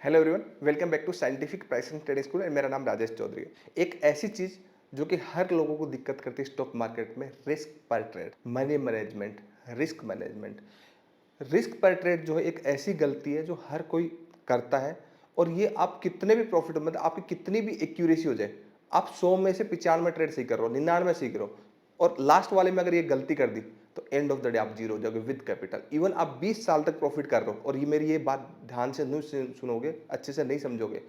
Hello everyone, welcome back to scientific pricing trading school and मेरा नाम राजेश चौधरी है। एक ऐसी चीज़ जो कि हर लोगों को दिक्कत करती है स्टॉक मार्केट में, रिस्क पर trade, money management, risk management. Risk पर ट्रेड जो है एक ऐसी गलती है जो हर कोई करता है। और ये आप कितने भी प्रॉफिट मतलब आपकी कितनी भी एक्यूरेसी हो जाए, आप 100 में से 95 ट्रेड सही कर रहे हो, 99 सही करो, और लास्ट वाले में अगर ये गलती कर दी तो एंड ऑफ द डे आप जीरो हो जाओगे विद कैपिटल। इवन आप 20 साल तक प्रॉफिट कर रहे हो और ये मेरी ये बात ध्यान से नहीं सुनोगे, अच्छे से नहीं समझोगे,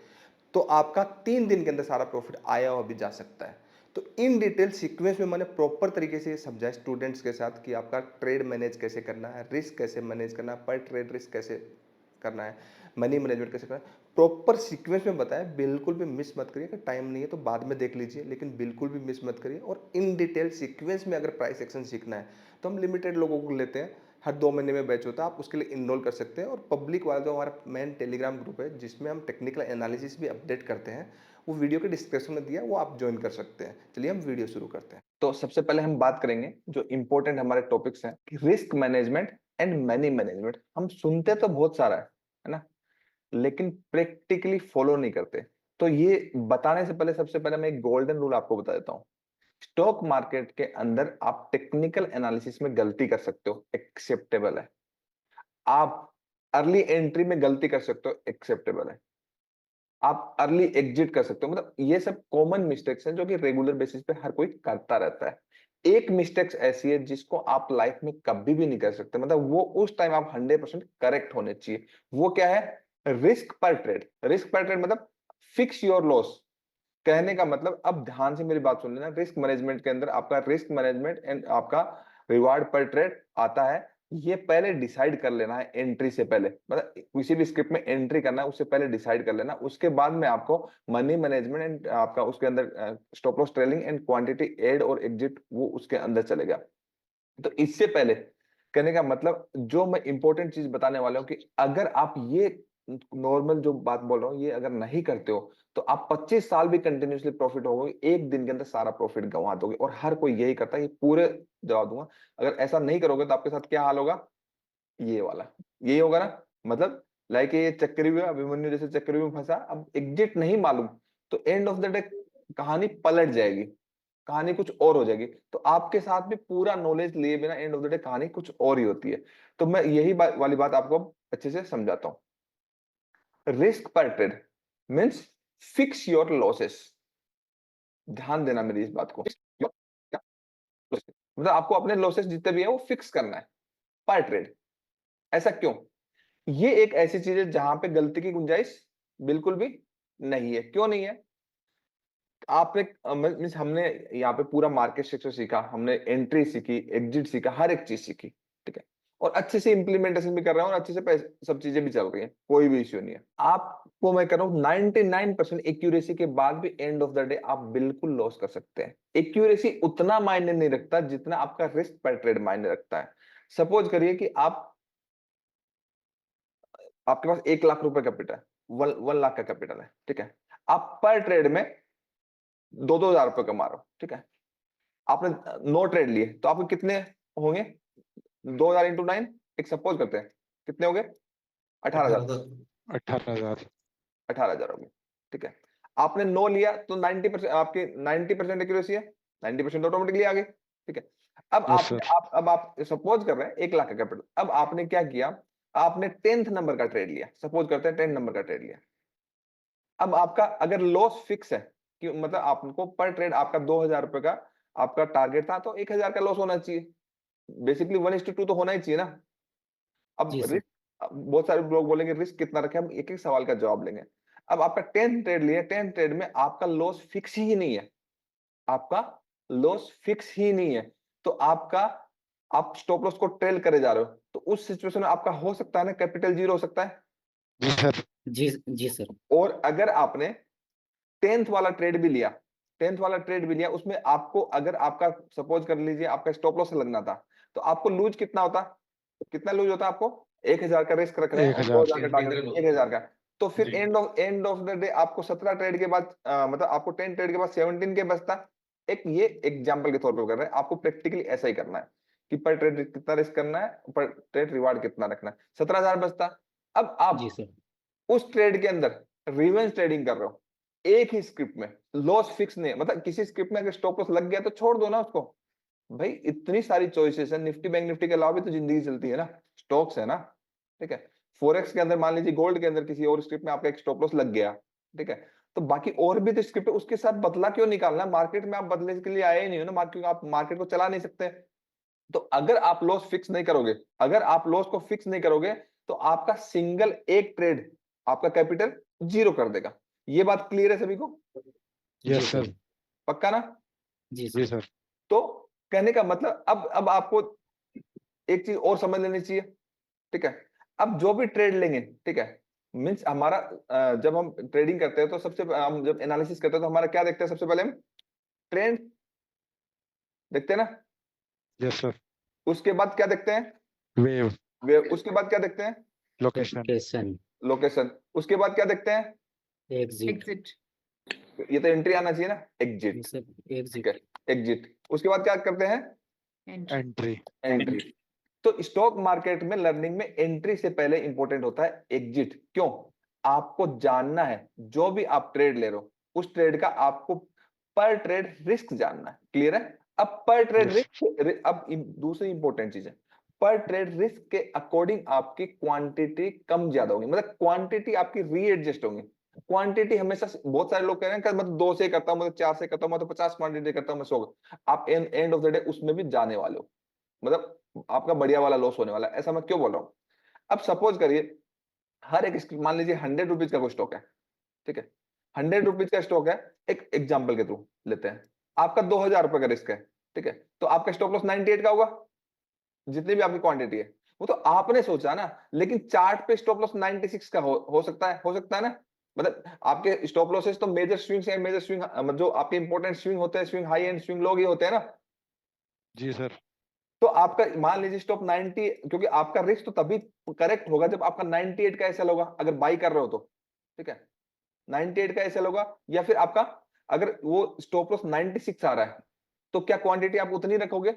तो आपका 3 दिन के अंदर सारा प्रॉफिट आया हुआ भी जा सकता है। तो इन डिटेल सीक्वेंस में मैंने प्रॉपर तरीके से समझाया स्टूडेंट्स के साथ कि आपका ट्रेड मैनेज कैसे करना है, रिस्क कैसे मैनेज करना है, पर ट्रेड रिस्क कैसे करना है, मनी मैनेजमेंट कैसे करना है, प्रॉपर सीक्वेंस में बताया। बिल्कुल भी मिस मत करिए। अगर टाइम नहीं है तो बाद में देख लीजिए, लेकिन बिल्कुल भी मिस मत करिए। और इन डिटेल सीक्वेंस में अगर प्राइस एक्शन सीखना है तो हम लिमिटेड लोगों को लेते हैं, हर 2 महीने में बैच होता है, आप उसके लिए इनरोल कर सकते हैं। और पब्लिक वाला जो हमारा मेन टेलीग्राम ग्रुप है जिसमें हम टेक्निकल एनालिसिस भी अपडेट करते हैं, वो वीडियो के डिस्क्रिप्शन में दिया है, वो आप ज्वाइन कर सकते हैं। चलिए हम वीडियो शुरू करते हैं। तो सबसे पहले हम बात करेंगे जो इंपॉर्टेंट हमारे टॉपिक्स हैं कि risk management and money management. हम सुनते तो बहुत सारा है ना, लेकिन प्रैक्टिकली फॉलो नहीं करते। तो ये बताने से पहले सबसे पहले मैं एक गोल्डन रूल आपको बता देता हूं। स्टॉक मार्केट के अंदर आप टेक्निकल एनालिसिस में गलती कर सकते हो, एक्सेप्टेबल है। आप अर्ली एंट्री में गलती कर सकते हो, एक्सेप्टेबल है। आप अर्ली एग्जिट कर सकते हो, मतलब ये सब कॉमन मिस्टेक्स हैं जो कि रेगुलर बेसिस पे हर कोई करता रहता है। एक मिस्टेक्स ऐसी है जिसको आप लाइफ में कभी भी नहीं कर सकते, मतलब वो उस टाइम आप 100% करेक्ट होने चाहिए। वो क्या है? रिस्क पर ट्रेड। रिस्क पर ट्रेड मतलब फिक्स योर लॉस। कहने का मतलब, अब ध्यान से मेरी बात सुन लेना, रिस्क मैनेजमेंट के अंदर आपका रिस्क मैनेजमेंट एंड आपका रिवार्ड पर ट्रेड आता है। ये पहले डिसाइड कर लेना है एंट्री से पहले, मतलब किसी भी स्क्रिप्ट में एंट्री करना है उससे पहले डिसाइड कर लेना। उसके बाद में आपको मनी मैनेजमेंट एंड आपका उसके अंदर stop loss trailing and quantity add और एग्जिट वो उसके अंदर चलेगा। तो इससे पहले कहने का मतलब जो मैं इंपॉर्टेंट चीज बताने वाला हूं कि अगर आप ये नॉर्मल जो बात बोल रहा हूँ ये अगर नहीं करते हो तो आप 25 साल भी कंटिन्यूअसली प्रॉफिट होगे, एक दिन के अंदर सारा प्रॉफिट गंवा दोगे। और हर कोई यही करता है, ये पूरे जवाब दूंगा। अगर ऐसा नहीं करोगे तो आपके साथ क्या हाल होगा? ये वाला, यही होगा ना। मतलब लाइक ये चक्रव्यूह, अभिमन्यु जैसे चक्रव्यूह में फंसा, अब एग्जिट नहीं मालूम तो एंड ऑफ द डे कहानी पलट जाएगी, कहानी कुछ और हो जाएगी। तो आपके साथ भी पूरा नॉलेज लिए बिना एंड ऑफ द डे कहानी कुछ और ही होती है। तो मैं यही वाली बात आपको अच्छे से समझाता हूँ। रिस्क पर trade means fix your losses. ध्यान देना मेरी इस बात को। मतलब आपको अपने लॉसेस जितने भी है वो फिक्स करना है पर ट्रेड। ऐसा क्यों? ये एक ऐसी चीज है जहां पे गलती की गुंजाइश बिल्कुल भी नहीं है। क्यों नहीं है? आपने मीन्स हमने यहाँ पे पूरा मार्केट स्ट्रक्चर सीखा, हमने एंट्री सीखी, एग्जिट सीखा, हर एक चीज सीखी, ठीक है। और अच्छे से इंप्लीमेंटेशन भी कर रहे हैं और अच्छे से सब चीजें भी चल रही हैं, कोई भी इश्यू नहीं है। आपको मैं कह रहा हूँ 99% एक्यूरेसी के बाद भी एंड ऑफ द डे आप बिल्कुल लॉस कर सकते हैं। एक्यूरेसी उतना मायने नहीं रखता जितना आपका रिस्क पर ट्रेड मायने रखता है। सपोज करिए कि आपके पास 1 लाख रुपए कैपिटल है, 1 लाख का कैपिटल है, ठीक है। आप पर ट्रेड में 2-2 हजार रुपए कमा रहे हो, ठीक है। आपने 9 ट्रेड लिए तो आपके कितने होंगे? 2,000 इंटू 9, एक सपोज करते हैं, कितने हो गए? 18,000। 18,000। 18,000 हो गए, ठीक है। आपने 9 लिया तो 90%, आपकी 90% एक्यूरेसी है, 90% ऑटोमेटिकली आ गई, ठीक है। अब यस आपने सर। अब आप सपोज कर रहे हैं 1 लाख का कैपिटल। अब आपने क्या किया? आपने 10th नंबर का ट्रेड लिया, सपोज करते हैं 10 नंबर का ट्रेड लिया। अब आपका अगर लॉस फिक्स है कि मतलब आपको पर ट्रेड आपका 2,000 रुपए का आपका टारगेट था, तो 1,000 का लॉस होना चाहिए। बेसिकली 1:2 तो होना ही चाहिए ना। अब जी सर। रिस्क, बहुत सारे लोग बोलेंगे रिस्क कितना रखे, हम एक एक सवाल का जवाब लेंगे। अब आपका 10 ट्रेड लिया, 10 ट्रेड में आपका लॉस फिक्स ही नहीं है, आपका लॉस फिक्स ही नहीं है। तो आपका, आप स्टॉप लॉस को ट्रेल करे जा रहे हो, तो उस सिचुएशन में आपका हो सकता है ना कैपिटल जीरो हो सकता है। जी सर। जी जी सर। और अगर आपने 10th वाला ट्रेड भी लिया उसमें आपको, अगर आपका सपोज कर लीजिए आपका स्टॉप लॉस लगना था, तो आपको लूज कितना होता? कितना लूज होता आपको? 1,000 का रिस्क रख रहे हैं और 1,000। 2,000 का टारगेट, 1,000 का। तो फिर एंड ऑफ द डे आपको 17 ट्रेड के बाद मतलब आपको 10 ट्रेड के बाद 17 के बचता। एक ये एग्जांपल के तौर पर कर रहे हैं, आपको प्रैक्टिकली ऐसा ही करना है कि पर ट्रेड कितना रिस्क करना है, पर ट्रेड रिवार्ड कितना रखना है, 17,000 बचता। अब जी आप सर। उस ट्रेड के अंदर रिवेंज ट्रेडिंग कर रहे हो, एक ही स्क्रिप्ट में, लॉस फिक्स नहीं है, मतलब किसी स्क्रिप्ट में अगर स्टॉप लॉस लग गया तो छोड़ दो ना उसको। भाई इतनी सारी चॉइसेस है, निफ्टी बैंक निफ्टी के अलावा भी तो जिंदगी चलती है ना, स्टॉक्स है ना, ठीक है। फोरेक्स के अंदर मान लीजिए गोल्ड के अंदर किसी और स्क्रिप्ट में आपका एक स्टॉप लॉस लग गया, ठीक है, तो बाकी और भी तो स्क्रिप्ट है, उसके साथ बदला क्यों निकालना? मार्केट में आप बदले के लिए आए ही नहीं हो ना, मार्केट आप मार्केट को चला नहीं सकते। तो अगर आप लॉस फिक्स नहीं करोगे, अगर आप लॉस को फिक्स नहीं करोगे, तो आपका सिंगल एक ट्रेड आपका कैपिटल जीरो कर देगा। ये बात क्लियर है सभी को? Yes sir. पक्का ना? जी जी सर। सर। तो कहने का मतलब अब आपको एक चीज और समझ लेनी चाहिए, ठीक है। अब जो भी ट्रेड लेंगे, ठीक है, मींस हमारा जब हम ट्रेडिंग करते हैं तो सबसे हम जब एनालिसिस करते हैं तो हमारा क्या देखते हैं? सबसे पहले हम ट्रेंड देखते हैं ना, यस सर। उसके बाद क्या देखते हैं? वेव। वेव। उसके बाद क्या देखते हैं? लोकेशन। लोकेशन। लोकेशन। उसके बाद क्या देखते हैं? एग्जिट। ये तो एंट्री आना चाहिए ना, एग्जिट, ठीक एग्जिट। है, एग्जिट। उसके बाद क्या करते हैं? एंट्री। एंट्री। तो स्टॉक मार्केट में लर्निंग में एंट्री से पहले इंपॉर्टेंट होता है एग्जिट। क्यों? आपको जानना है जो भी आप ट्रेड ले रहे हो उस ट्रेड का आपको पर ट्रेड रिस्क जानना है। क्लियर है? अब पर ट्रेड Yes. रिस्क, अब दूसरी इंपॉर्टेंट चीज है, पर ट्रेड रिस्क के अकॉर्डिंग आपकी क्वांटिटी कम ज्यादा होगी, मतलब क्वांटिटी आपकी रीएडजस्ट होगी। क्वांटिटी हमेशा, बहुत सारे लोग कह रहे हैं कि मतलब 2 से करता हूं, मतलब 4 से करता हूं, मैं तो 50 क्वांटिटी करता हूं, मैं 100। आप एंड ऑफ द डे उसमें भी जाने वाले हो, मतलब आपका बढ़िया वाला लॉस होने वाला है। ऐसा मैं क्यों बोल रहा हूँ? अब सपोज करिए हर एक, मान लीजिए 100 रुपीज का कोई स्टॉक है, ठीक है, 100 रुपीज का स्टॉक है, एक एग्जाम्पल के थ्रू लेते हैं, आपका 2000 रुपए का रिस्क है, ठीक है, तो आपका स्टॉप लॉस 98 का होगा, जितनी भी आपकी क्वांटिटी है। वो तो आपने सोचा ना, लेकिन चार्ट पे स्टॉप लॉस 96 का हो सकता है, हो सकता है ना। मतलब आपके स्टॉप लॉसेस तो मेजर स्विंग्स है, मेजर स्विंग जो आपके इंपॉर्टेंट स्विंग होते हैं, swing high and swing low ही होते हैं ना। जी सर। तो आपका मान लीजिए स्टॉप 90, क्योंकि आपका रिस्क तो तभी करेक्ट होगा जब आपका 98 का एसएल होगा, अगर बाई कर रहे हो तो, ठीक है, 98 का एसएल होगा, या फिर आपका अगर वो स्टॉप लॉस 96 आ रहा है, तो क्या क्वांटिटी आप उतनी रखोगे?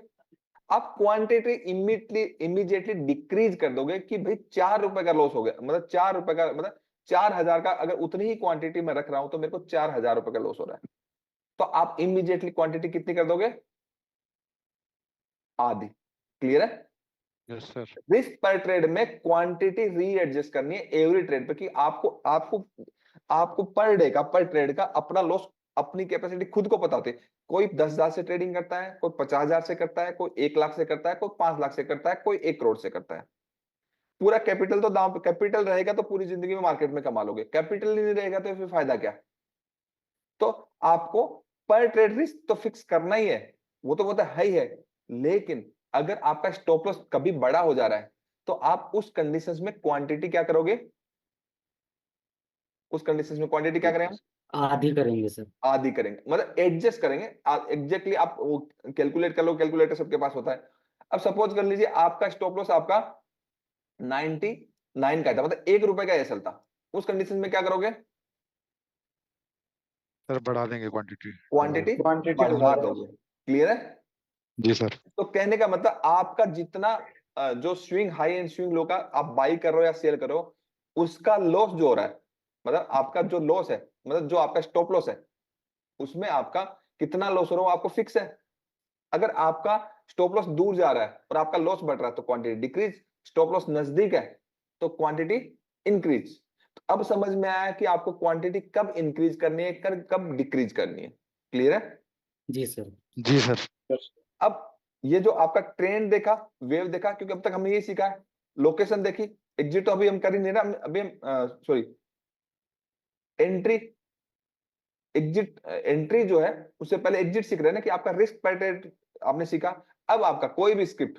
आप क्वांटिटी इमीडिएटली डिक्रीज कर दोगे कि भाई 4 रुपए का लॉस हो गया, मतलब 4 रुपए का, मतलब 4000 का अगर उतनी ही क्वांटिटी में रख रहा हूं तो मेरे को 4000 रुपए का लॉस हो रहा है, तो आप इमीडिएटली क्वांटिटी कितनी कर दोगे? आधी। क्लियर है? Yes sir. रिस्क पर ट्रेड में क्वांटिटी रीएडजस्ट करनी है एवरी ट्रेड पे, कि आपको आपको आपको पर डे का, पर ट्रेड का अपना लॉस, अपनी कैपेसिटी खुद को पता होती है। कोई 10,000 से ट्रेडिंग करता है, कोई 50,000 से करता है, कोई 1 लाख से करता है, कोई 5 लाख से करता है, कोई 1 करोड़ से करता है। पूरा कैपिटल तो दाम, कैपिटल रहेगा तो पूरी जिंदगी में मार्केट में कमा लोगे, कैपिटल नहीं रहेगा तो फिर फायदा क्या? तो आपको पर ट्रेड रिस्क तो फिक्स करना ही है, वो तो है ही है। लेकिन अगर आपका स्टॉप लॉस कभी बड़ा हो जा रहा है तो आप उस कंडीशंस में क्वांटिटी क्या करोगे? उस कंडीशंस में क्वांटिटी क्या करें हम? आधी करेंगे सर। आधी करेंगे, मतलब एडजस्ट करेंगे। एग्जैक्टली आप वो कैलकुलेट कर लो, कैलकुलेटर सबके पास होता है। अब सपोज कर लीजिए आपका स्टॉप लॉस आपका 99 का था, मतलब 1 रुपए का एसएल था, उस कंडीशन में क्या करोगे? सर बढ़ा देंगे क्वांटिटी। क्वांटिटी बढ़ा दोगे। क्लियर है? जी सर। तो कहने का मतलब आपका जितना जो स्विंग हाई एंड स्विंग लो का आप बाई कर रहे हो या सेल कर रहे हो, उसका लॉस जो हो रहा है, मतलब आपका जो लॉस है, मतलब जो आपका स्टॉप लॉस है, उसमें आपका कितना लॉस हो रहा है आपको फिक्स है। अगर आपका स्टॉप लॉस दूर जा रहा है और आपका लॉस बढ़ रहा है तो क्वांटिटी डिक्रीज, स्टॉप लॉस नजदीक है तो क्वांटिटी इंक्रीज। तो अब समझ में आया कि आपको क्वांटिटी कब इंक्रीज करनी है, कब डिक्रीज करनी है। क्लियर है? जी सर। जी सर। अब ये जो आपका ट्रेंड देखा, वेव देखा, क्योंकि अब तक हमने ये सीखा है, लोकेशन देखी, एग्जिट तो अभी हम कर ही नहीं रहा, अभी हम सॉरी एंट्री, एग्जिट एंट्री जो है उससे पहले एग्जिट सीख रहे हैं ना, कि आपका रिस्क पैटर्न आपने सीखा। अब आपका कोई भी स्क्रिप्ट,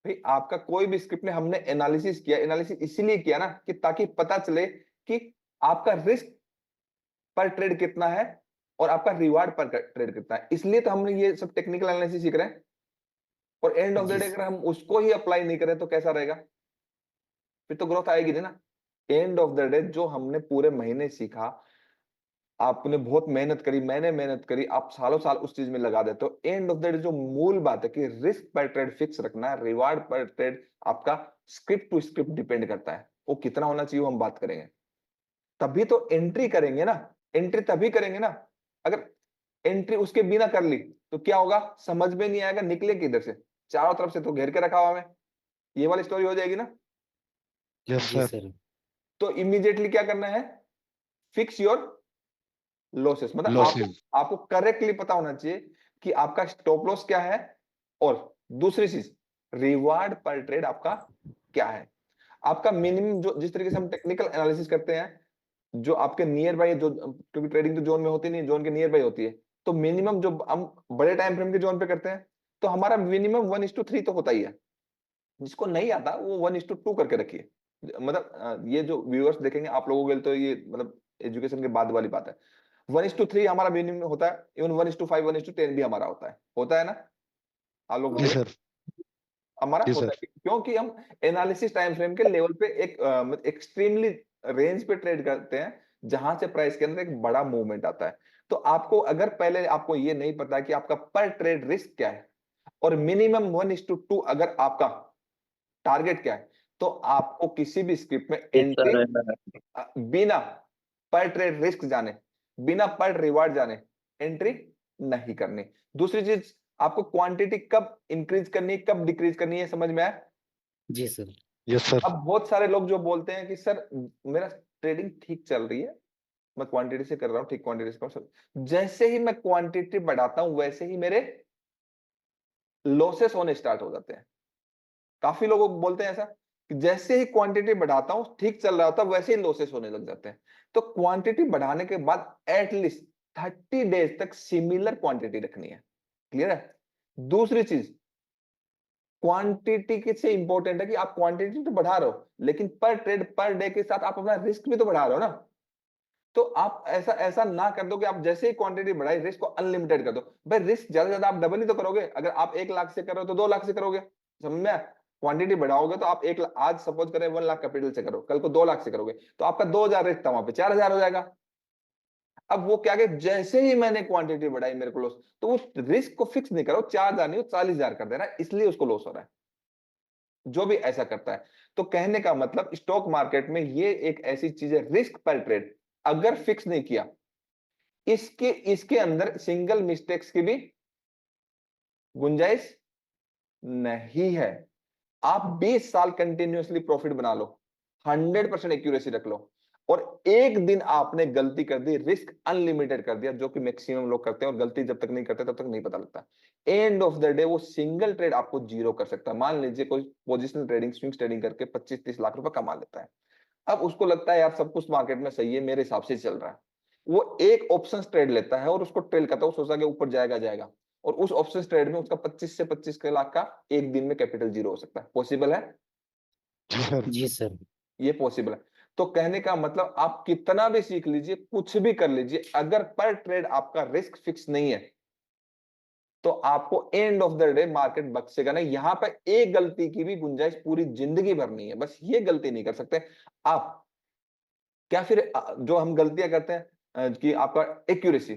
भाई आपका कोई भी स्क्रिप्ट में हमने एनालिसिस किया, एनालिसिस इसीलिए किया ना कि ताकि पता चले कि आपका रिस्क पर ट्रेड कितना है और आपका रिवार्ड पर ट्रेड कितना है, इसलिए तो हमने ये सब टेक्निकल एनालिसिस सीख रहे हैं। और एंड ऑफ द जी डे अगर हम उसको ही अप्लाई नहीं करें तो कैसा रहेगा? फिर तो ग्रोथ आएगी नहीं ना। एंड ऑफ द डे जो हमने पूरे महीने सीखा, आपने बहुत मेहनत करी, मैंने मेहनत करी, आप सालों साल उस चीज में लगा देते हो। एंड ऑफ द डे जो मूल बात है कि रिस्क पर ट्रेड फिक्स रखना है, रिवार्ड पर ट्रेड आपका स्क्रिप्ट टू स्क्रिप्ट डिपेंड करता है। वो कितना होना चाहिए वो हम बात करेंगे। तभी तो एंट्री करेंगे ना, एंट्री तभी करेंगे ना। अगर एंट्री उसके बिना कर ली तो क्या होगा, समझ में नहीं आएगा निकले किधर से, चारों तरफ से तो घेर के रखा हुआ हमें, ये वाली स्टोरी हो जाएगी ना। यस जी सर। सर। तो इमीडिएटली क्या करना है, फिक्स योर लॉसेस, मतलब आपको लॉसेस। आपको करेक्टली पता होना चाहिए कि आपका स्टॉप लॉस क्या है, और दूसरी चीज रिवार्ड पर ट्रेड आपका क्या है। आपका मिनिमम, जो जिस तरीके से हम टेक्निकल एनालिसिस करते हैं, जो आपके नियर बाय, जो क्योंकि ट्रेडिंग तो जोन में होती नहीं, जोन के नियर बाय होती है, तो मिनिमम जो हम बड़े टाइम फ्रेम के जोन पे करते हैं, तो हमारा मिनिमम 1:3 तो होता ही है। जिसको नहीं आता वो 1:2 करके रखिए। मतलब ये जो व्यूअर्स देखेंगे आप लोगों के लिए तो ये मतलब एजुकेशन के बाद वाली बात है। 1:3 हमारा मिनिमम होता है, इवन 1:5 1:10 भी हमारा होता है ना, आप लोग जी बोलो। सर। हमारा जी होता सर। है क्योंकि हम एनालिसिस टाइम फ्रेम के लेवल पे एक एक्सट्रीमली रेंज पे ट्रेड करते हैं, जहां से प्राइस के अंदर एक बड़ा मूवमेंट आता है। तो आपको अगर पहले आपको ये नहीं पता कि आपका पर ट्रेड रिस्क क्या है और मिनिमम 1:2 अगर आपका टारगेट क्या है, तो आपको किसी भी स्क्रिप्ट में एंट्री बिना पर ट्रेड रिस्क जाने, बिना पर रिवार्ड जाने एंट्री नहीं करनी। दूसरी चीज, आपको क्वांटिटी कब इंक्रीज करनी है, कब डिक्रीज करनी है, समझ में आया। जी सर। Yes sir. अब बहुत सारे लोग जो बोलते हैं कि सर मेरा ट्रेडिंग ठीक चल रही है, मैं क्वांटिटी से कर रहा हूं, ठीक क्वांटिटी से कर रहा हूं, जैसे ही मैं क्वांटिटी बढ़ाता हूं वैसे ही मेरे लॉसेस होने स्टार्ट हो जाते हैं। काफी लोग बोलते हैं ऐसा कि जैसे ही क्वांटिटी बढ़ाता हूं, ठीक चल रहा होता है, वैसे ही लॉसेस होने लग जाते हैं। तो क्वांटिटी बढ़ाने के बाद एटलीस्ट 30 डेज तक सिमिलर क्वांटिटी रखनी है। क्लियर है। दूसरी चीज, क्वांटिटी से इंपॉर्टेंट है कि आप क्वांटिटी तो बढ़ा रहे हो, लेकिन पर ट्रेड पर डे के साथ आप अपना रिस्क भी तो बढ़ा रहे हो ना। तो आप ऐसा ऐसा ना कर दो कि आप जैसे ही क्वांटिटी बढ़ाई रिस्क को अनलिमिटेड कर दो। भाई रिस्क ज्यादा से ज्यादा आप डबल ही तो करोगे। अगर आप 1 लाख से कर रहे हो तो 2 लाख से करोगे, समझ में। क्वांटिटी बढ़ाओगे तो आप आज सपोज करें 1 लाख कैपिटल से करो, कल को 2 लाख से करोगे, तो आपका 2,000 रिस्क था, वहां पे 4,000 हो जाएगा। अब वो क्या, जैसे ही मैंने क्वांटिटी बढ़ाई मेरे को लॉस, तो उस रिस्क को फिक्स नहीं करो, 4,000 नहीं 40,000 कर देना, इसलिए उसको लॉस हो रहा है जो भी ऐसा करता है। तो कहने का मतलब स्टॉक मार्केट में ये एक ऐसी चीज है, रिस्क पर ट्रेड अगर फिक्स नहीं किया, इसके इसके अंदर सिंगल मिस्टेक्स की भी गुंजाइश नहीं है। आप 20 साल कंटिन्यूअसली प्रॉफिट बना लो, 100% एक्यूरेसी रख लो, और एक दिन आपने गलती कर दी, रिस्क अनलिमिटेड कर दिया, जो कि मैक्सिमम लोग करते हैं, और गलती जब तक नहीं करते तब तक नहीं पता लगता। एंड ऑफ द डे वो सिंगल ट्रेड आपको जीरो कर सकता है। मान लीजिए कोई पोजिशनल ट्रेडिंग, स्विंग ट्रेडिंग करके 25-30 लाख रुपए कमा लेता है। अब उसको लगता है यार सब कुछ मार्केट में सही है, मेरे हिसाब से चल रहा है। वो एक ऑप्शन ट्रेड लेता है और उसको ट्रेल करता है, वो सोचता है कि ऊपर जाएगा जाएगा, और उस ऑप्शन ट्रेड में उसका 25 से 25 लाख का एक दिन में कैपिटल जीरो हो सकता है। पॉसिबल है, जी सर। जी सर। ये पॉसिबल है। तो कहने का मतलब आप कितना भी सीख लीजिए, कुछ भी कर लीजिए, अगर पर ट्रेड आपका रिस्क फिक्स नहीं है, तो आपको end of the day market बख्शेगा नहीं। यहां पर एक गलती की भी गुंजाइश पूरी जिंदगी भर नहीं है, बस ये गलती नहीं कर सकते आप। क्या फिर जो हम गलतियां करते हैं कि आपका एक्यूरेसी,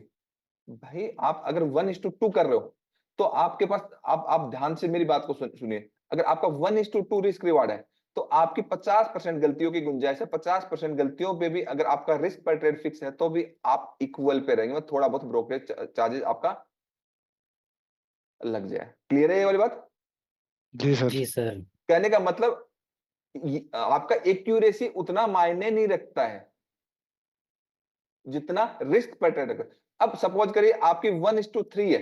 भाई आप अगर 1:2 कर रहे हो, तो आपके पास, आप ध्यान से मेरी बात को सुनिए, अगर आपका 1:2 रिस्क रिवार्ड है, तो आपकी 50% गलतियों की गुंजाइश है। 50% गलतियों पे भी अगर आपका रिस्क पर ट्रेड फिक्स है, तो भी आप इक्वल पे रहेंगे, मतलब थोड़ा बहुत ब्रोकरेज चार्जेस आपका लग जाए। क्लियर है ये वाली बात। जी सर। जी सर। कहने का मतलब आपका एक्यूरेसी उतना मायने नहीं रखता है जितना रिस्क पर ट्रेड रखता है। अब सपोज करिए आपकी 1:3 है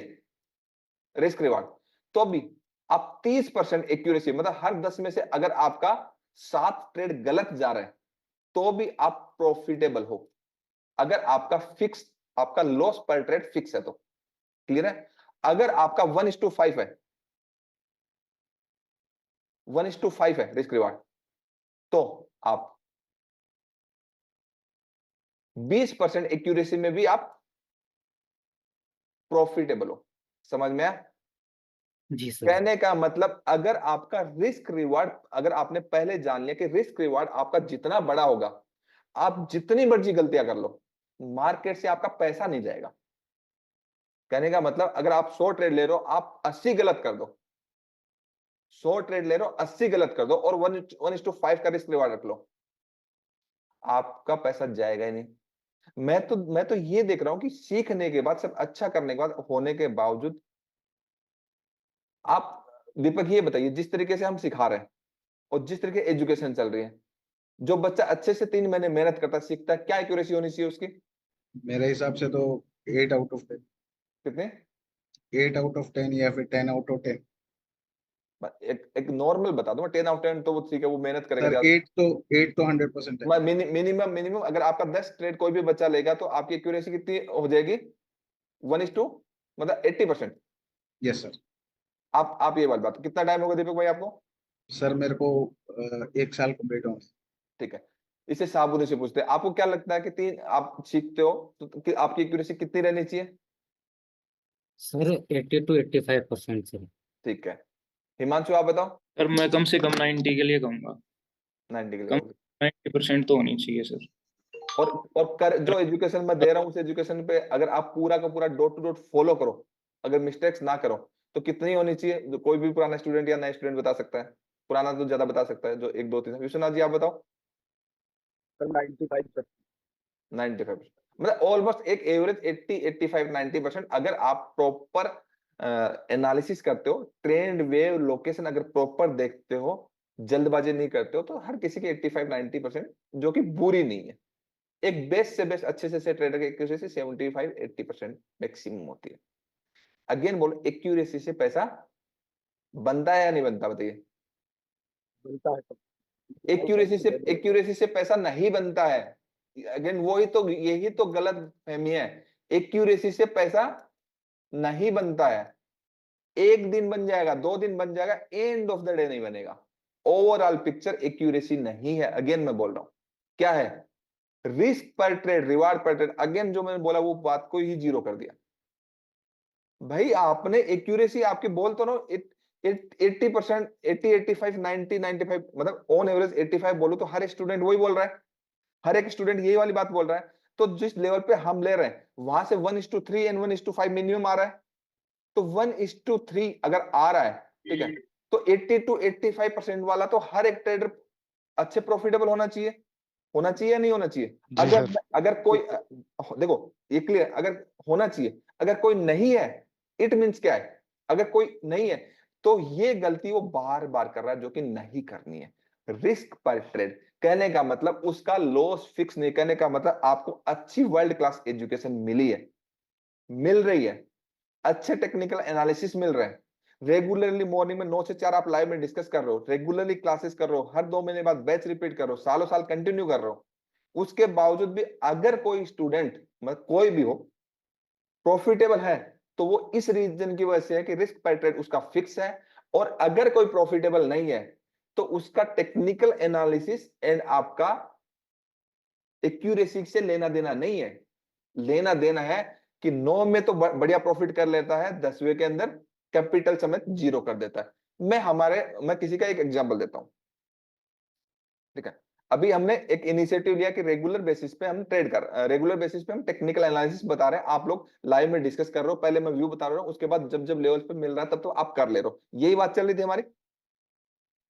रिस्क रिवार्ड, तो भी आप 30% एक्यूरेसी, मतलब हर 10 में से अगर आपका 7 ट्रेड गलत जा रहे हैं, तो भी आप प्रॉफिटेबल हो, अगर आपका फिक्स, आपका लॉस पर ट्रेड फिक्स है तो। क्लियर है। अगर आपका 1:5 है, 1:5 है रिस्क रिवार्ड, तो आप 20% एक्यूरेसी में भी आप प्रॉफिटेबल हो। समझ में आया। जी सर। कहने का मतलब अगर आपका रिस्क रिवार्ड, अगर आपने पहले जान लिया कि रिस्क रिवार्ड आपका जितना बड़ा होगा, आप जितनी मर्जी गलतियां कर लो, मार्केट से आपका पैसा नहीं जाएगा। कहने का मतलब अगर आप 100 ट्रेड ले रहे हो, आप 80 गलत कर दो, 100 ट्रेड ले रहे हो 80 गलत कर दो और 1:5 का रिस्क रिवार्ड रख लो, आपका पैसा जाएगा ही नहीं। मैं तो ये देख रहा हूं कि सीखने के बाद, सब अच्छा करने के बाद, होने के बावजूद, आप दीपक ये बताइए, जिस तरीके से हम सिखा रहे हैं और जिस तरीके एजुकेशन चल रही है, जो बच्चा अच्छे से 3 महीने मेहनत करता है, सीखता है, क्या एक्यूरेसी होनी चाहिए उसकी? मेरे हिसाब से तो 8 आउट ऑफ 10, कितने? 8 आउट ऑफ 10 या फिर 10 आउट ऑफ 10। एक नॉर्मल बता दो, 10 आउट 10 तो वो ठीक है, वो मेहनत करेगा सर ज्यादा। 8 तो 100% है। मिनिमम अगर आपका 10 ट्रेड कोई भी बच्चा लेगा तो आपकी एक्यूरेसी कितनी हो जाएगी? 1:2, मतलब 80%। Yes sir. आप ये वाली बात, कितना टाइम होगा दीपक भाई आपको? सर मेरे को 1 साल कंप्लीट होने। ठीक है, इसे साबुन से पूछते हैं, आपको क्या लगता है कि 3 आप सीखते हो तो आपकी एक्यूरेसी कितनी रहनी चाहिए? Sir 80 to 85% sir. ठीक है, हिमांशु आप बताओ। सर मैं कम से कम 90 के लिए कहूंगा। 90 के कम लिए? 90% तो होनी चाहिए सर। और जो एजुकेशन मैं दे रहा हूँ, उस एजुकेशन पे अगर आप पूरा का पूरा डॉट टू डॉट फॉलो करो, अगर मिस्टेक्स ना करो, तो कितनी होनी चाहिए? जो कोई भी पुराना स्टूडेंट या नया स्टूडेंट बता सकता है, पुराना तो ज्यादा बता सकता है, जो 1 2 3। विश्वनाथ जी आप बताओ। 95%। 95%, मतलब ऑलमोस्ट एक एवरेज 80 85 90%। अगर आप प्रॉपर एनालिसिस करते हो, ट्रेंड वेव लोकेशन अगर प्रॉपर देखते हो, जल्दबाजी नहीं करते हो, तो हर किसी की 85 90%, जो कि बुरी नहीं है। एक बेस्ट से बेस्ट अच्छे से ट्रेडर की एक्यूरेसी 75 80% मैक्सिमम होती है। अगेन बोलो, एक्यूरेसी से पैसा बनता है या नहीं बनता, बताइए? मिलता है सर। एक्यूरेसी से पैसा नहीं बनता है। अगेन वही तो, यही तो गलत फहमी है। एक्यूरेसी से पैसा नहीं बनता है। एक दिन बन जाएगा, 2 दिन बन जाएगा, एंड ऑफ द डे नहीं बनेगा। ओवरऑल पिक्चर एक्यूरेसी नहीं है। अगेन मैं बोल रहा हूं, क्या है? रिस्क पर ट्रेड, रिवार्ड पर ट्रेड। अगेन जो मैंने बोला वो बात को ही जीरो कर दिया। भाई आपने एक्यूरेसी, आपकी बोल तो नो 80%, 80 85 90 95, मतलब ऑन एवरेज 85 बोलो तो हर स्टूडेंट वही बोल रहा है, हर एक स्टूडेंट यही वाली बात बोल रहा है। तो जिस लेवल पे हम ले रहे हैं, वहां से 1:3 एंड 1:5 मिनिमम आ रहा है। तो 1:3 अगर आ रहा है, ठीक है, तो 80 to 85% वाला तो हर एक ट्रेडर अच्छे प्रॉफिटेबल होना चाहिए। होना चाहिए या नहीं होना चाहिए? जी अगर सर। अगर कोई देखो, ये क्लियर, अगर होना चाहिए, अगर कोई नहीं है, इट मींस क्या है? अगर कोई नहीं है तो ये गलती वो बार बार कर रहा है, जो कि नहीं करनी है। रिस्क पर ट्रेड कहने का मतलब उसका लॉस फिक्स नहीं, कहने का मतलब आपको अच्छी वर्ल्ड क्लास एजुकेशन मिली है, मिल रही है, अच्छे टेक्निकल एनालिसिस मिल रहे हैं, रेगुलरली मॉर्निंग में 9 से 4 आप लाइव में डिस्कस कर रहे हो, रेगुलरली क्लासेस कर रहे हो, हर 2 महीने बाद बैच रिपीट कर रहे हो, सालों साल कंटिन्यू कर रहे हो। उसके बावजूद भी अगर कोई स्टूडेंट, मतलब कोई भी हो, प्रॉफिटेबल है, तो वो इस रीजन की वजह से है कि रिस्क पर ट्रेड उसका फिक्स है। और अगर कोई प्रॉफिटेबल नहीं है, तो उसका टेक्निकल एनालिसिस एंड आपका एक्यूरेसी से लेना देना नहीं है। लेना देना है कि 9 में तो बढ़िया प्रॉफिट कर लेता है, 10वें के अंदर कैपिटल समेत जीरो कर देता है। मैं किसी का एक एग्जांपल देता हूं, ठीक है? अभी हमने एक इनिशिएटिव लिया कि रेगुलर बेसिस पे हम रेगुलर बेसिस पे हम टेक्निकल एनालिसिस बता रहे हैं, आप लोग लाइव में डिस्कस कर रहे हो, पहले मैं व्यू बता रहा हूं, उसके बाद जब जब लेवल पे मिल रहा है तब तो आप कर ले रहे हो। यही बात चल रही थी हमारी।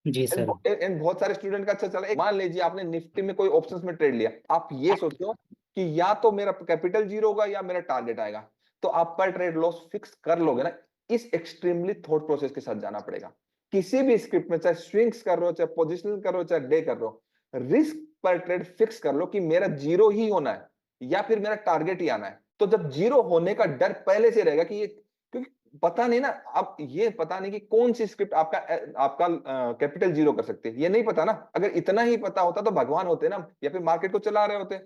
जी सर। एंड बहुत सारे स्टूडेंट का अच्छा चला। मान लीजिए आपने निफ्टी में कोई ऑप्शंस में ट्रेड लिया, आप ये सोचो कि या तो मेरा कैपिटल जीरो होगा या मेरा टारगेट आएगा, तो आप पर ट्रेड लॉस फिक्स कर लोगे ना। इस एक्सट्रीमली थॉट प्रोसेस के साथ जाना पड़ेगा किसी भी स्क्रिप्ट में, चाहे स्विंग्स कर रहे हो, चाहे पोजिशनल कर रहे हो, चाहे डे कर रहे हो। रिस्क पर ट्रेड फिक्स कर लो कि मेरा जीरो ही होना है या फिर मेरा टारगेट ही आना है। तो जब जीरो होने का डर पहले से रहेगा कि ये, क्योंकि पता नहीं ना, अब ये पता नहीं कि कौन सी स्क्रिप्ट आपका आपका कैपिटल जीरो कर सकती है, ये नहीं पता ना। अगर इतना ही पता होता तो भगवान होते ना, या फिर मार्केट को चला रहे होते।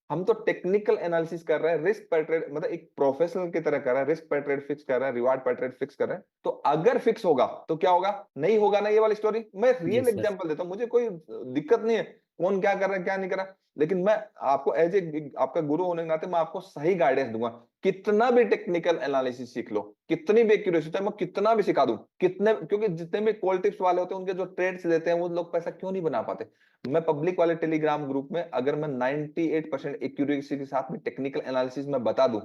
हम तो टेक्निकल एनालिसिस कर रहे हैं, रिस्क पर ट्रेड मतलब एक प्रोफेशनल की तरह कर रहे हैं, रिस्क पर ट्रेड फिक्स कर रहे हैं, रिवार्ड पर ट्रेड फिक्स कर रहे हैं। तो अगर फिक्स होगा तो क्या होगा, नहीं होगा ना, ये वाली स्टोरी। मैं जी रियल सर। एग्जांपल देता हूं, मुझे कोई दिक्कत नहीं है। कौन क्या कर रहा है क्या नहीं कर रहा, लेकिन मैं आपको एज ए आपका गुरु होने के नाते मैं आपको सही गाइडेंस दूंगा। कितना भी टेक्निकल एनालिसिस सीख लो, कितनी भी एक्यूरेसी, चाहे मैं कितना भी सिखा दूं, कितने, क्योंकि जितने भी कॉल टिप्स वाले होते हैं उनके जो ट्रेड्स लेते हैं वो लोग पैसा क्यों नहीं बना पाते। मैं पब्लिक वाले टेलीग्राम ग्रुप में अगर मैं 98% एक्यूरेसी के साथ में टेक्निकल एनालिसिस में बता दूं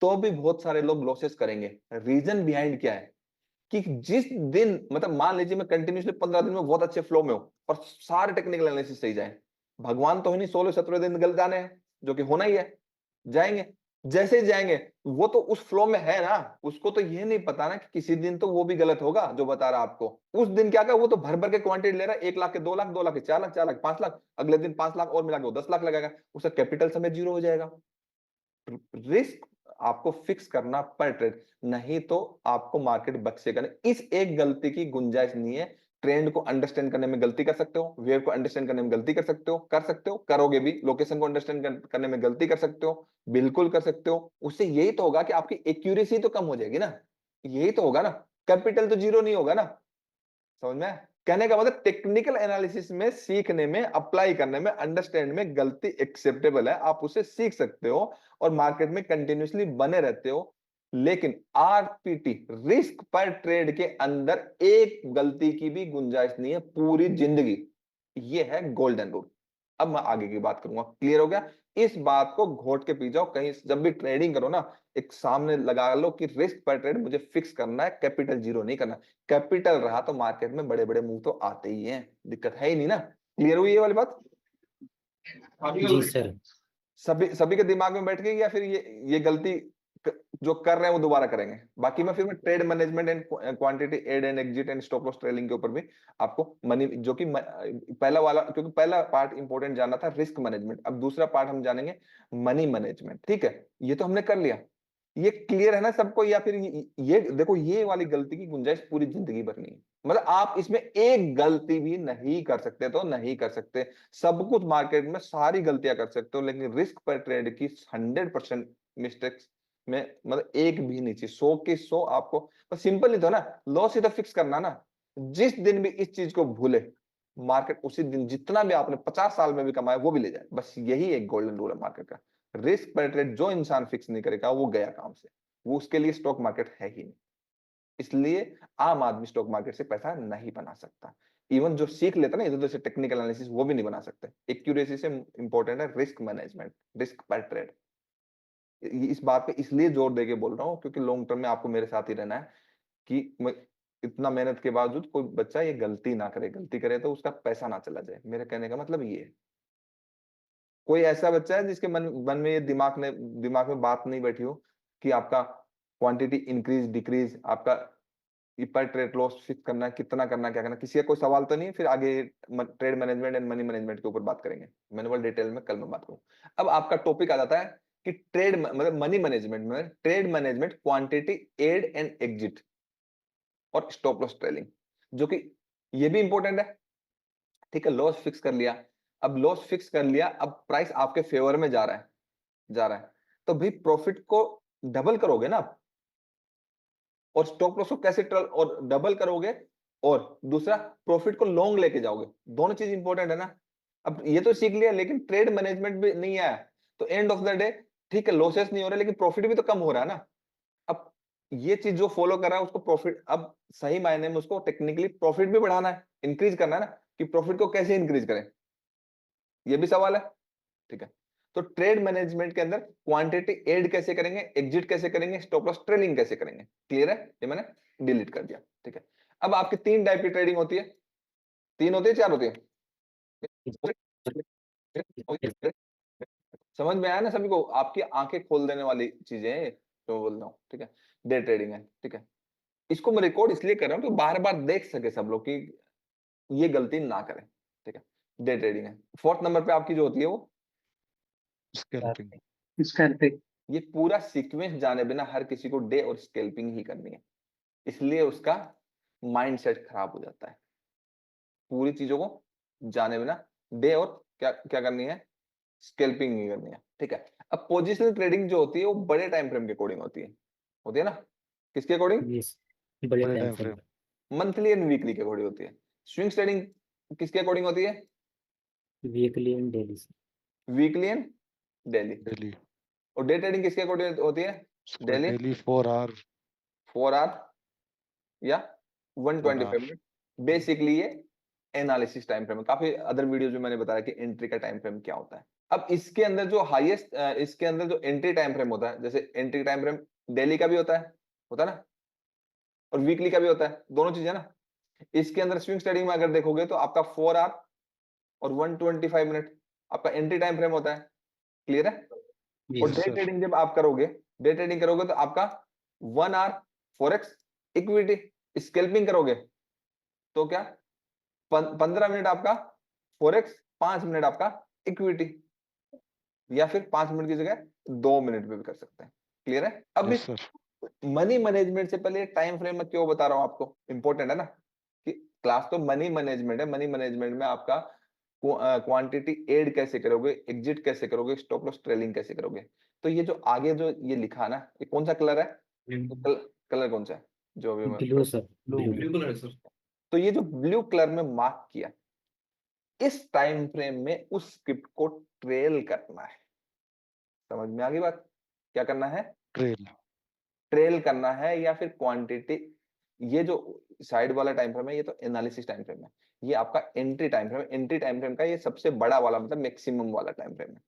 तो भी बहुत सारे लोग लॉसेस करेंगे। रीजन बिहाइंड क्या है कि जिस दिन, मतलब मान लीजिए मैं कंटिन्यूसली 15 दिन में बहुत अच्छे फ्लो में हूं और सारे टेक्निकल एनालिसिस सही जाए, भगवान तो ही नहीं 16-17 दिन गलत जाने हैं, जो कि होना ही है, जाएंगे। जैसे ही जाएंगे वो तो उस फ्लो में है ना, उसको तो ये नहीं पता ना कि किसी दिन तो वो भी गलत होगा जो बता रहा आपको। उस दिन क्या कर, वो तो भर भर के क्वांटिटी ले रहा है, 1 लाख के 2 लाख, 2 लाख के 4 लाख, 4 लाख 5 लाख, अगले दिन 5 लाख और मिला के वो 10 लाख लगाएगा, उसका कैपिटल समेत जीरो हो जाएगा। रिस्क आपको फिक्स करना पर ट्रेड, नहीं तो आपको मार्केट बख्शेगा नहीं। इस एक गलती की गुंजाइश नहीं है। ट्रेंड को अंडरस्टैंड करने में गलती कर सकते हो, वेव को अंडरस्टैंड करने में गलती कर सकते हो, करोगे भी। लोकेशन को अंडरस्टैंड करने में गलती कर सकते हो, बिल्कुल कर सकते हो। उससे यही तो होगा कि आपकी एक्यूरेसी तो कम हो जाएगी ना, यही तो होगा ना, कैपिटल तो जीरो नहीं होगा ना। समझ में आया? कहने का मतलब टेक्निकल एनालिसिस में, सीखने में, अप्लाई करने में, अंडरस्टैंड में गलती एक्सेप्टेबल है, आप उसे सीख सकते हो और मार्केट में कंटिन्यूसली बने रहते हो। लेकिन आरपीटी, रिस्क पर ट्रेड के अंदर एक गलती की भी गुंजाइश नहीं है पूरी जिंदगी। ये है गोल्डन रूल। अब मैं आगे की बात करूंगा, क्लियर हो गया? इस बात को घोट के पी जाओ, कहीं जब भी ट्रेडिंग करो ना, एक सामने लगा लो कि रिस्क पर ट्रेड मुझे फिक्स करना है, कैपिटल जीरो नहीं करना। कैपिटल रहा तो मार्केट में बड़े बड़े मूव तो आते ही हैं, दिक्कत है ही नहीं ना। क्लियर हुई ये वाली बात? जी सर। सभी सभी के दिमाग में बैठ गई, या फिर ये गलती जो कर रहे हैं वो दोबारा करेंगे? बाकी मैं फिर मैं trade management and quantity add and exit and stop loss trailing के ऊपर भी आपको मनी, जो कि पहला वाला, क्योंकि पहला पार्ट इंपॉर्टेंट जाना था रिस्क मैनेजमेंट, अब दूसरा पार्ट हम जानेंगे मनी मैनेजमेंट। ठीक है, ये तो हमने कर लिया। ये क्लियर है ना सबको? या फिर ये देखो, ये वाली गलती की गुंजाइश पूरी जिंदगी भर नहीं है, मतलब आप इसमें एक गलती भी नहीं कर सकते तो नहीं कर सकते। सब कुछ मार्केट में सारी गलतियां कर सकते हो, लेकिन रिस्क पर ट्रेड की 100% मिस्टेक्स में, मतलब एक भी नहीं चाहिए, 100 के 100 आपको। तो सिंपल ही तो ना, लॉस ही तो फिक्स करना ना। जिस दिन भी इस चीज को भूले मार्केट, उसी दिन जितना भी आपने 50 साल में भी कमाया वो भी ले जाए। बस यही एक गोल्डन रूल है मार्केट का। रिस्क पर ट्रेड जो इंसान फिक्स नहीं करेगा वो गया काम से, वो उसके लिए स्टॉक मार्केट है ही नहीं। इसलिए आम आदमी स्टॉक मार्केट से पैसा नहीं बना सकता। इवन जो सीख लेता ना इधर से टेक्निकल एनालिसिस, वो भी नहीं बना सकते। एक्यूरेसी से इंपॉर्टेंट है रिस्क मैनेजमेंट, रिस्क पर ट्रेड। इस बात पे इसलिए जोर देके बोल रहा हूँ क्योंकि लॉन्ग टर्म में आपको मेरे साथ ही रहना है, कि इतना मेहनत के बावजूद कोई बच्चा ये गलती ना करे, गलती करे तो उसका पैसा ना चला जाए। मेरे कहने का मतलब ये है, कोई ऐसा बच्चा है जिसके मन में ये दिमाग में बात नहीं बैठी हो कि आपका क्वांटिटी इंक्रीज डिक्रीज, आपका पर ट्रेड लॉस फिक्स करना है, कितना करना है, क्या करना है, किसी का कोई सवाल तो नहीं है? फिर आगे trade management and money management के ऊपर बात करेंगे, मैनुअल डिटेल में कल मैं बात करूँ। अब आपका टॉपिक आ जाता है कि ट्रेड मतलब मनी मैनेजमेंट में trade management, quantity add and exit और स्टॉप लॉस ट्रेलिंग, जो कि ये भी इंपॉर्टेंट है। ठीक है, लॉस फिक्स कर लिया। अब लॉस फिक्स कर लिया, अब प्राइस आपके फेवर में जा रहा है, तो भाई प्रॉफिट को डबल करोगे ना आप, और स्टॉप लॉस को कैसे और डबल करोगे, और दूसरा प्रॉफिट को लॉन्ग लेके जाओगे। दोनों चीज इंपॉर्टेंट है ना। अब ये तो सीख लिया, लेकिन ट्रेड मैनेजमेंट भी नहीं आया तो एंड ऑफ द डे, ठीक है लॉसेस नहीं हो रहे लेकिन प्रॉफिट भी तो कम हो रहा है ना। अब ये चीज जो फॉलो कर रहा है उसको प्रॉफिट, अब सही मायने में उसको टेक्निकली प्रॉफिट भी बढ़ाना है, इंक्रीज करना है ना, कि प्रॉफिट को कैसे इंक्रीज करें, ये भी सवाल है। ठीक है, तो ट्रेड मैनेजमेंट के अंदर क्वांटिटी ऐड कैसे करेंगे, एग्जिट कैसे करेंगे, स्टॉप लॉस ट्रेलिंग कैसे करेंगे, क्लियर है? ये मैंने डिलीट कर दिया। ठीक है, अब आपकी 3 टाइप की ट्रेडिंग होती है, 3 होती है 4 होती है? समझ में आया ना सभी को? आपकी आंखें खोल देने वाली चीजें हैं जो बोल रहा हूँ। ठीक है, डे ट्रेडिंग है। ठीक है, इसको मैं रिकॉर्ड इसलिए कर रहा हूँ कि बार बार देख सके सब लोग कि ये गलती ना करें। ठीक है, डे ट्रेडिंग है। 4th नंबर पे आपकी जो होती है वो स्कैल्पिंग। स्कैल्पिंग। ये पूरा सीक्वेंस जाने बिना हर किसी को डे और स्कैल्पिंग ही करनी है, इसलिए उसका माइंडसेट खराब हो जाता है। पूरी चीजों को जाने बिना डे और क्या क्या करनी है, स्कैल्पिंग ही करनी है। ठीक है, अब पोजिशनल ट्रेडिंग जो होती है वो बड़े टाइम फ्रेम के अकॉर्डिंग होती है ना? किसके अकॉर्डिंग? यस, बड़े time frame. Monthly and weekly के अकॉर्डिंग होती है। स्विंग ट्रेडिंग किसके अकॉर्डिंग होती है? Weekly and daily sir. Weekly and daily. Daily और डे ट्रेडिंग किसके अकॉर्डिंग होती है? डेली डेली 4 आवर 4 आवर या 125 मिनट। बेसिकली ये एनालिसिस टाइम फ्रेम है। काफी अदर वीडियोज में मैंने बताया कि एंट्री का टाइम फ्रेम क्या होता है। अब इसके अंदर जो हाईएस्ट इसके अंदर जो एंट्री टाइम फ्रेम होता है, जैसे एंट्री टाइम फ्रेम डेली का भी होता है ना, और वीकली का भी होता है, दोनों चीजें ना। इसके अंदर स्विंग ट्रेडिंग में अगर देखोगे तो आपका 4 आवर और 125 मिनट आपका एंट्री टाइम फ्रेम होता है। क्लियर है? जी और Yes, डे sir. ट्रेडिंग जब आप करोगे, डे ट्रेडिंग करोगे तो आपका 1 आवर फॉरेक्स इक्विटी स्कैल्पिंग करोगे तो क्या 15 मिनट आपका फॉरेक्स, 5 मिनट आपका इक्विटी, या फिर 5 मिनट की जगह 2 मिनट में भी कर सकते हैं। क्लियर है? अब Yes, sir. मनी मैनेजमेंट से पहले टाइम फ्रेम में क्यों बता रहा हूं आपको, इंपॉर्टेंट है ना, कि क्लास तो मनी मैनेजमेंट है। मनी मैनेजमेंट में आपका क्वांटिटी एड कैसे करोगे, एग्जिट कैसे करोगे, स्टॉप लॉस ट्रेलिंग कैसे करोगे। तो ये जो आगे जो ये लिखा ना, ये कौन सा कलर है? कलर कौन सा है जो अभी मैं blue sir, blue. Blue colour है सर। तो ये जो ब्लू कलर में मार्क किया, इस टाइम फ्रेम में उस स्क्रिप्ट को ट्रेल करना है। समझ में आ गई बात? क्या करना है? ट्रेल ट्रेल करना है, या फिर क्वांटिटी। ये जो साइड वाला टाइम फ्रेम है ये तो एनालिसिस टाइम फ्रेम है। ये आपका एंट्री टाइम फ्रेम है। एंट्री टाइम फ्रेम का ये सबसे बड़ा वाला मतलब मैक्सिमम वाला टाइम फ्रेम है।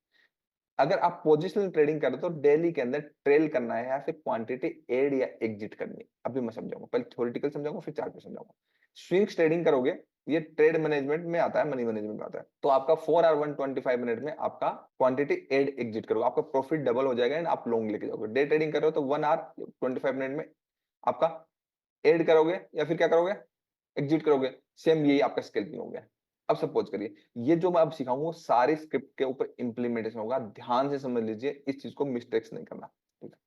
अगर आप पोजिशनल ट्रेडिंग करो तो डेली के अंदर ट्रेल करना है, या फिर क्वांटिटी एड या एग्जिट करनी है। अभी मैं समझाऊंगा, पहले थ्योरेटिकल समझाऊंगा फिर चार्ट पे समझाऊंगा। स्विंग्स ट्रेडिंग करोगे, ये ट्रेड मैनेजमेंट में आता है, मनी मैनेजमेंट में आता है। तो आपका 4 आवर 125 मिनट में आपका क्वांटिटी एड एग्जिट करोगे, आपका प्रॉफिट डबल हो जाएगा एंड आप लॉन्ग लेके जाओगे। डे ट्रेडिंग कर रहे हो तो 1 आवर 25 मिनट में आपका एड करोगे या फिर क्या करोगे, एग्जिट करोगे। सेम यही आपका स्कैल्पिंग हो गया। अब सपोज करिए ये जो मैं अब सिखाऊंगा वो सारी स्क्रिप्ट के ऊपर इंप्लीमेंटेशन होगा। ध्यान से समझ लीजिए, इस चीज को मिस्टेक्स नहीं करना, ठीक है।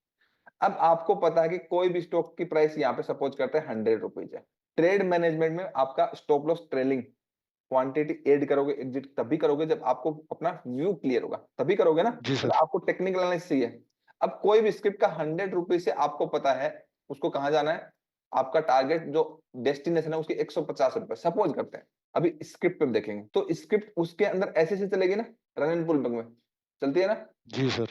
अब आपको पता है कि कोई भी स्टॉक की प्राइस यहाँ पे सपोज करते हैं 100 रुपीज है। ट्रेड मैनेजमेंट में आपका stop loss trailing, quantity add करोगे एग्जिट तभी करोगे जब आपको अपना व्यू क्लियर होगा, तभी करोगे ना। जी मतलब सर आपको टेक्निकल एनालिसिस चाहिए। अब कोई भी स्क्रिप्ट का 100 रुपीज से आपको पता है उसको कहाँ जाना है, आपका टारगेट जो डेस्टिनेशन है उसके 150 रुपए सपोज करते हैं। अभी स्क्रिप्ट पे देखेंगे तो स्क्रिप्ट उसके अंदर ऐसे से चलेगी ना, रन एंड पुल बैक में चलती है ना, जी सर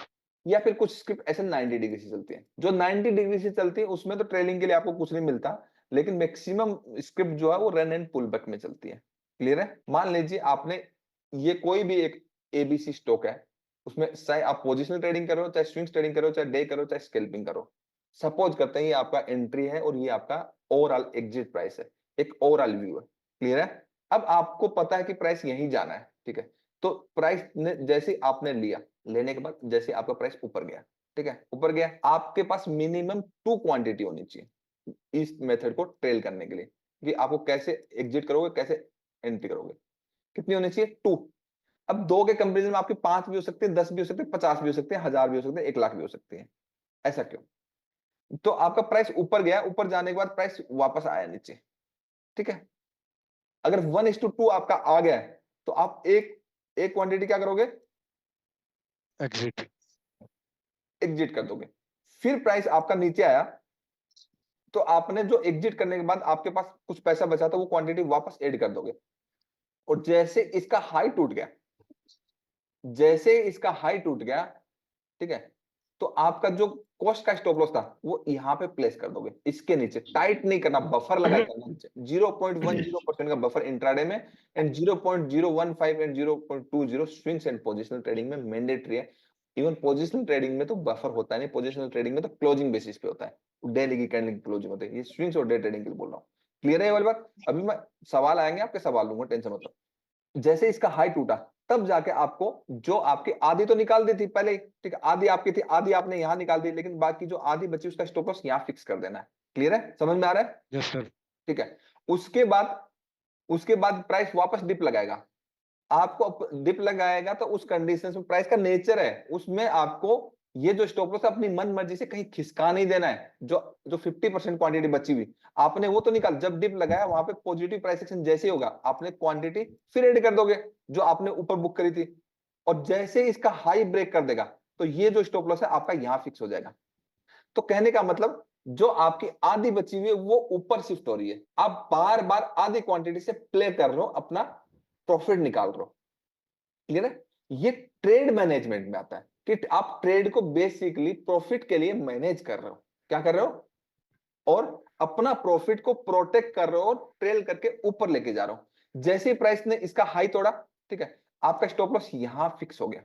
या फिर कुछ स्क्रिप्ट ऐसे 90 डिग्री से चलती है। जो 90 डिग्री से चलती है उसमें तो ट्रेलिंग के लिए आपको कुछ नहीं मिलता, लेकिन मैक्सिमम स्क्रिप्ट जो है वो रन एंड पुल बैक में चलती है। क्लियर है? मान लीजिए आपने ये कोई भी एक एबीसी स्टॉक है, उसमें चाहे आप पोजिशनल ट्रेडिंग करो, चाहे स्विंग ट्रेडिंग करो, चाहे डे करो, चाहे स्कैल्पिंग करो। सपोज करते हैं ये आपका एंट्री है और ये आपका ओवरऑल एग्जिट प्राइस है, एक ओवरऑल व्यू है। क्लियर है? अब आपको पता है कि प्राइस यहीं जाना है, ठीक है। तो प्राइस ने जैसे आपने लिया, लेने के बाद जैसे आपका प्राइस ऊपर गया, ठीक है, ऊपर गया, आपके पास मिनिमम 2 क्वांटिटी होनी चाहिए इस मेथड को ट्रेल करने के लिए, कि आपको कैसे एग्जिट करोगे, कैसे एंट्री करोगे। कितनी होनी चाहिए? 2। अब 2 के कंपेरिजन में आपकी 5 भी हो सकती है, 10 भी हो सकती है, 50 भी हो सकते हैं, 1000 भी हो सकते हैं, 1 लाख भी हो सकती है। ऐसा क्यों? तो आपका प्राइस ऊपर गया, ऊपर जाने के बाद प्राइस वापस आया नीचे, ठीक है। अगर 1:2 आपका आ गया है तो आप एक क्वांटिटी क्या करोगे, एग्जिट एग्जिट कर दोगे। फिर प्राइस आपका नीचे आया तो आपने जो एग्जिट करने के बाद आपके पास कुछ पैसा बचा था वो क्वांटिटी वापस ऐड कर दोगे। और जैसे इसका हाई टूट गया, जैसे इसका हाई टूट गया, ठीक है, तो आपका जो कॉस्ट का स्टॉप लॉस था वो यहां पे प्लेस कर दोगे, इसके नीचे। टाइट नहीं करना, बफर लगा करना नीचे। 0.10% का बफर इंट्राडे में, and 0.015 and 0.20 swings and positional trading में मैंडेटरी है। इवन पोजिशनल ट्रेडिंग में तो बफर होता नहीं, पोजिशनल ट्रेडिंग में तो क्लोजिंग बेसिस पे होता है, डेली की कैंडल की क्लोजिंग होती है। ये स्विंग्स और डे ट्रेडिंग के लिए बोल रहा हूँ। क्लियर है ये वाली बात? अभी मैं सवाल आएंगे आपके, सवाल लूंगा, टेंशन मत लो। जैसे इसका हाई टूटा तब जाके आपको जो आपकी आधी तो निकाल दी थी पहले, ठीक है, आधी आपकी थी, आधी आपने यहां निकाल दी, लेकिन बाकी जो आधी बची उसका स्टॉप लॉस यहां फिक्स कर देना है। क्लियर है? समझ में आ रहा है? यस सर ठीक है। उसके बाद प्राइस वापस डिप लगाएगा। आपको डिप लगाएगा तो उस कंडीशन में प्राइस का नेचर है, उसमें आपको ये जो स्टॉप लॉस अपनी मन मर्जी से कहीं खिसका नहीं देना है। जो जो 50% क्वांटिटी बची हुई आपने वो तो निकाल, जब डिप लगाया वहां पे पॉजिटिव प्राइस एक्शन जैसे ही होगा आपने क्वांटिटी फिर ऐड कर दोगे जो आपने ऊपर बुक करी थी। और जैसे ही इसका हाई ब्रेक कर देगा तो ये जो स्टॉप लॉस है आपका यहां फिक्स हो जाएगा। तो कहने का मतलब जो आपकी आधी बची हुई है वो ऊपर शिफ्ट हो रही है। आप बार बार आधी क्वांटिटी से प्ले कर रहे हो, अपना प्रॉफिट निकाल रहे हो। क्लियर है? ये ट्रेड मैनेजमेंट में आता है कि आप ट्रेड को बेसिकली प्रॉफिट के लिए मैनेज कर रहे हो। क्या कर रहे हो? और अपना प्रॉफिट को प्रोटेक्ट कर रहे हो और ट्रेल करके ऊपर लेके जा रहे हो। जैसे ही प्राइस ने इसका हाई तोड़ा, ठीक है, आपका स्टॉप लॉस यहां फिक्स हो गया,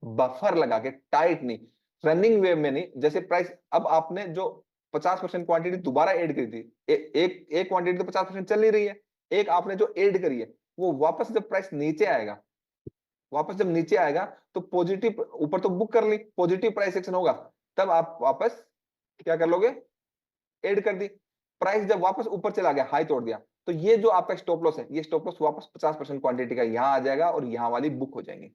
बफर लगा के, टाइट नहीं, रनिंग वे में नहीं। जैसे प्राइस, अब आपने जो 50% क्वांटिटी दोबारा ऐड करी थी, एक क्वांटिटी तो 50% चल ही रही है, एक आपने जो ऐड करी है वो वापस जब प्राइस नीचे आएगा, वापस जब नीचे आएगा तो पॉजिटिव, ऊपर तो बुक कर ली, पॉजिटिव प्राइस एक्शन होगा, तब आप वापस क्या कर लोगे? ऐड कर दी। प्राइस जब वापस ऊपर चला गया, हाई तोड़ दिया, तो ये जो आपका स्टॉप लॉस है, ये स्टॉप लॉस वापस 50% क्वांटिटी का यहां आ जाएगा और यहां वाली बुक हो जाएंगी।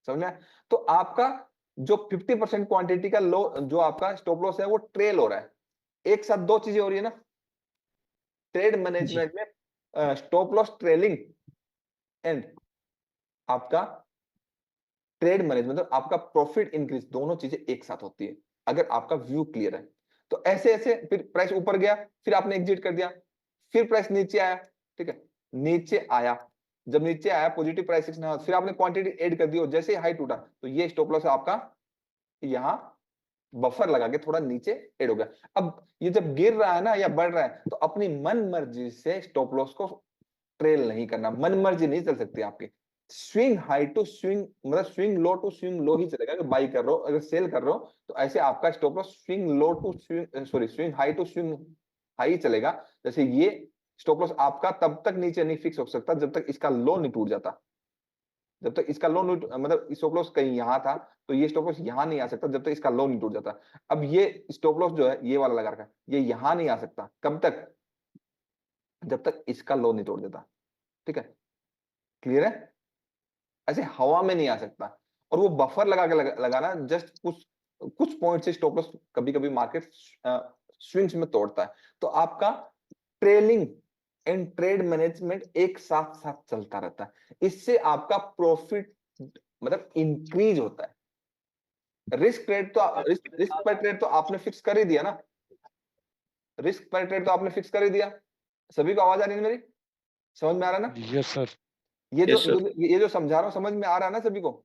समझ में आया? तो आपका जो 50% क्वांटिटी का लो, जो आपका स्टॉप लॉस है, वो ट्रेल हो रहा है। एक साथ दो चीजें हो रही है ना ट्रेड मैनेजमेंट में, स्टॉप लॉस ट्रेलिंग एंड आपका ट्रेड मैनेजमेंट, मतलब आपका प्रॉफिट इंक्रीज, दोनों चीजें एक साथ होती है अगर आपका व्यू क्लियर है। तो ऐसे ऐसे फिर प्राइस ऊपर गया, फिर आपने एग्जिट कर दिया, फिर प्राइस नीचे आया, ठीक है, नीचे आया, जब नीचे आया पॉजिटिव प्राइस एक्शन हुआ, फिर आपने क्वांटिटी ऐड कर दी और जैसे हाई टूटा तो ये स्टॉप लॉस आपका यहां बफर लगा के थोड़ा नीचे ऐड हो गया। अब ये जब गिर रहा है ना या बढ़ रहा है, तो अपनी मन मर्जी से स्टॉप लॉस को ट्रेल नहीं करना, मन मर्जी नहीं चल सकती आपकी। स्विंग हाई टू स्विंग, मतलब swing low to swing low ही चलेगा। अगर बाई कर रहे हो, अगर सेल कर रहे हो, तो ऐसे आपका stop loss swing low to swing, sorry, swing high to swing high चलेगा। जैसे ये स्टॉप लॉस आपका तब तक नीचे नहीं फिक्स हो सकता जब तक इसका लो नहीं टूट जाता। जब तक इसका लो नहीं, मतलब स्टॉप लॉस कहीं यहां था, तो ये स्टॉप लॉस यहां नहीं आ सकता जब तक इसका लो नहीं टूट जाता। अब ये स्टॉप लॉस जो है, ये वाला लगा रखा है, ये यहां नहीं आ सकता, कब तक? जब तक इसका लो नहीं तोड़ देता। ठीक है, क्लियर है? ऐसे हवा में नहीं आ सकता। और वो बफर लगा के लगाना, जस्ट कुछ कुछ पॉइंट से स्टॉप लॉस कभी कभी मार्केट स्विंग्स में तोड़ता है। तो आपका ट्रेलिंग एंड ट्रेड मैनेजमेंट एक साथ साथ चलता रहता है। इससे आपका प्रॉफिट मतलब इंक्रीज होता है। रिस्क ट्रेड तो रिस्क रिस्क पर ट्रेड तो आपने फिक्स कर ही दिया ना, रिस्क पर ट्रेड तो आपने फिक्स कर ही दिया। सभी को आवाज आ रही है मेरी? समझ में आ रहा है ना? Yes sir. ये जो यस सर। ये जो समझा रहा हूं, समझ में आ रहा है ना सभी को?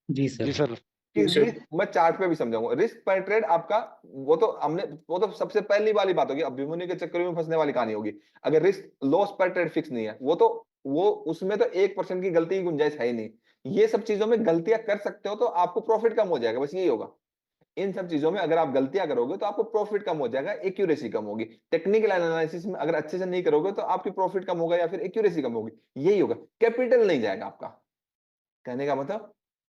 जी जी सर। सर। कि जी सर। रिस्क, मैं चार्ट पे भी समझाऊंगा। रिस्क पर ट्रेड आपका, वो तो हमने, वो तो सबसे पहली वाली बात होगी, अभिमन्यु के चक्कर में फंसने वाली कहानी होगी। अगर रिस्क लॉस पर ट्रेड फिक्स नहीं है, वो तो वो उसमें तो 1% की गलती की गुंजाइश है ही नहीं। ये सब चीजों में गलतियां कर सकते हो तो आपको प्रॉफिट कम हो जाएगा, बस यही होगा। इन सब चीजों में अगर आप गलतियां करोगे तो आपको प्रॉफिट कम हो जाएगा, एक्यूरेसी कम होगी। टेक्निकल एनालिसिस में अगर अच्छे से नहीं करोगे तो आपकी प्रॉफिट कम होगा या फिर एक्यूरेसी कम होगी, यही होगा। कैपिटल नहीं जाएगा आपका, कहने का मतलब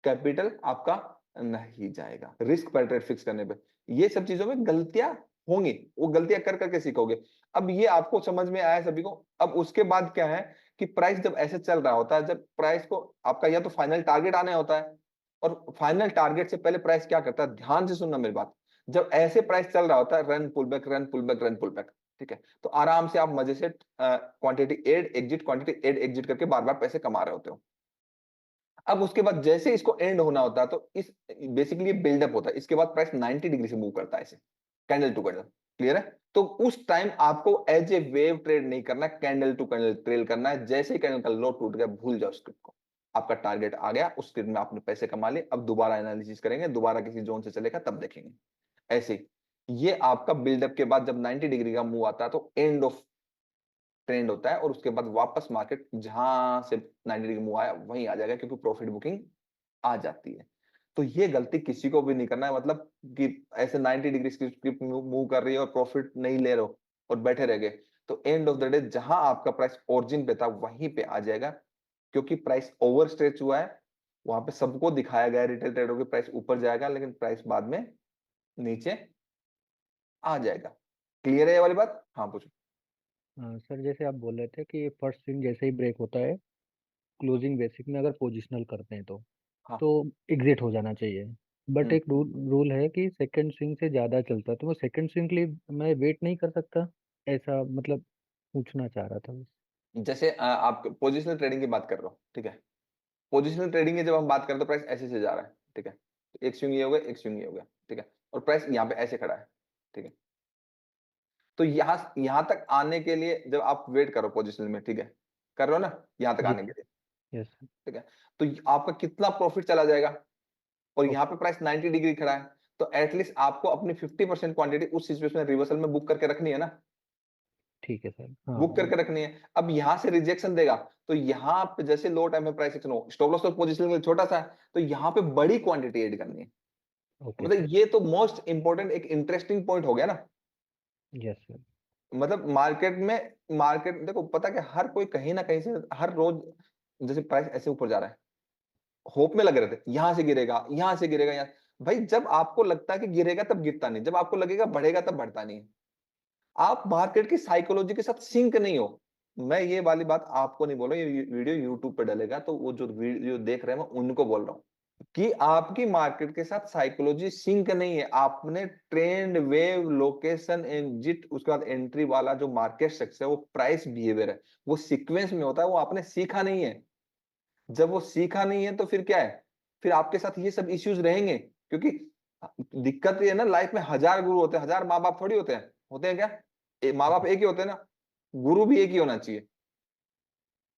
कैपिटल आपका नहीं जाएगा रिस्क पर ट्रेड फिक्स करने पे। ये सब चीजों में गलतियां होंगी, वो गलतियां कर करके सीखोगे। अब ये आपको समझ में आया सभी को? अब उसके बाद क्या है कि प्राइस जब ऐसे चल रहा होता है, जब प्राइस को आपका या तो फाइनल टारगेट आने होता है, और फाइनल टारगेट से पहले प्राइस क्या करता है, ध्यान से सुनना मेरी बात। जब ऐसे प्राइस चल रहा होता है, run pull back, run pull back, run pull back, ठीक है, तो आराम से आप मजे से quantity add exit, quantity add exit करके बार बार पैसे कमा रहे होते हो। अब उसके बाद जैसे इसको एंड होना होता है, तो इस बेसिकली बिल्डअप होता है, इसके बाद प्राइस 90 डिग्री से मूव करता है ऐसे, कैंडल टू कैंडल। क्लियर है? तो उस टाइम आपको एज ए वेव ट्रेड नहीं करना, कैंडल टू कैंडल ट्रेल करना है। जैसे ही कैंडल का लो टूट गया, भूल जाओ स्क्रिप्ट को, आपका टारगेट आ गया, उस स्क्रिप्ट में आपने पैसे कमा लिए। अब दोबारा एनालिसिस करेंगे, दोबारा किसी जोन से चलेगा तब देखेंगे। ऐसे ही ये आपका बिल्डअप के बाद जब 90 डिग्री का मूव आता है, तो एंड ऑफ ट्रेंड होता है, और उसके बाद वापस मार्केट जहां से 90 डिग्री मूव आया वहीं आ जाएगा, क्योंकि प्रॉफिट बुकिंग आ जाती है। तो ये गलती किसी को भी नहीं करना है, मतलब कि ऐसे 90 डिग्री स्क्रिप्ट मूव कर रही है और प्रॉफिट नहीं ले रहे हो और बैठे रह गए, तो एंड ऑफ द डे जहां आपका प्राइस ओरिजिन पे था वहीं पे आ जाएगा, क्योंकि प्राइस ओवर स्ट्रेच हुआ है। वहां पे सबको दिखाया गया रिटेल ट्रेडर के प्राइस ऊपर जाएगा, लेकिन प्राइस बाद में नीचे आ जाएगा। क्लियर है ये वाली बात? हाँ पूछो। हाँ सर, जैसे आप बोल रहे थे कि फर्स्ट स्विंग जैसे ही ब्रेक होता है, क्लोजिंग बेसिक में अगर पोजिशनल करते हैं हाँ। तो एग्जिट हो जाना चाहिए। बट हम्म। एक रूल है कि सेकंड स्विंग से ज़्यादा चलता है, तो मैं सेकंड स्विंग के लिए मैं वेट नहीं कर सकता, ऐसा मतलब पूछना चाह रहा था बस। जैसे आप पोजिशनल ट्रेडिंग की बात कर रहे हो, ठीक है, पोजिशनल ट्रेडिंग की जब हम बात करते हैं तो प्राइस ऐसे से जा रहा है, ठीक है, तो एक स्विंग ये हो गया, एक स्विंग ये हो गया, ठीक है, और प्राइस यहाँ पे ऐसे खड़ा है, ठीक है, तो यहाँ तक आने के लिए जब आप वेट करो पोजिशनल में, ठीक है, कर रहे हो ना, यहाँ तक जी आने के लिए, यस सर। ठीक है, तो आपका कितना प्रॉफिट चला जाएगा, और यहाँ पे प्राइस 90 डिग्री खड़ा है, तो एटलीस्ट आपको अपनी 50% क्वांटिटी उस सिचुएशन में रिवर्सल में बुक करके रखनी है ना, ठीक है सर। हाँ बुक करके रखनी है। अब यहाँ से रिजेक्शन देगा, तो यहाँ पे जैसे लो टाइम में प्राइस एक्शन हो, स्टॉप लॉस तो पोजीशन के लिए छोटा सा है, तो यहाँ पे बड़ी क्वांटिटी ऐड करनी है। ओके मतलब सर। ये तो मोस्ट इंपॉर्टेंट एक इंटरेस्टिंग पॉइंट हो गया ना। Yes sir. मतलब मार्केट देखो, पता क्या, हर कोई कहीं ना कहीं से हर रोज जैसे प्राइस ऐसे ऊपर जा रहा है, होप में लगे रहते, यहां से गिरेगा, यहां से गिरेगा, यहाँ। भाई जब आपको लगता है कि गिरेगा तब गिरता नहीं, जब आपको लगेगा बढ़ेगा तब बढ़ता नहीं है। आप मार्केट की साइकोलॉजी के साथ सिंक नहीं हो। मैं ये वाली बात आपको नहीं बोल रहा, ये वीडियो यूट्यूब पे डलेगा, तो वो जो वीडियो देख रहे हैं मैं उनको बोल रहा हूँ कि आपकी मार्केट के साथ साइकोलॉजी सिंक नहीं है। आपने ट्रेंड, वेव, लोकेशन, एग्जिट, उसके बाद एंट्री वाला जो मार्केट स्ट्रक्चर है, वो प्राइस बिहेवियर है, वो सीक्वेंस में होता है, वो आपने सीखा नहीं है। जब वो सीखा नहीं है तो फिर क्या है, फिर आपके साथ ये सब इश्यूज रहेंगे, क्योंकि दिक्कत ये है ना, लाइफ में 1000 गुरु होते हैं, 1000 माँ बाप थोड़ी होते हैं क्या? माँ बाप एक ही होते हैं ना, गुरु भी एक ही होना चाहिए।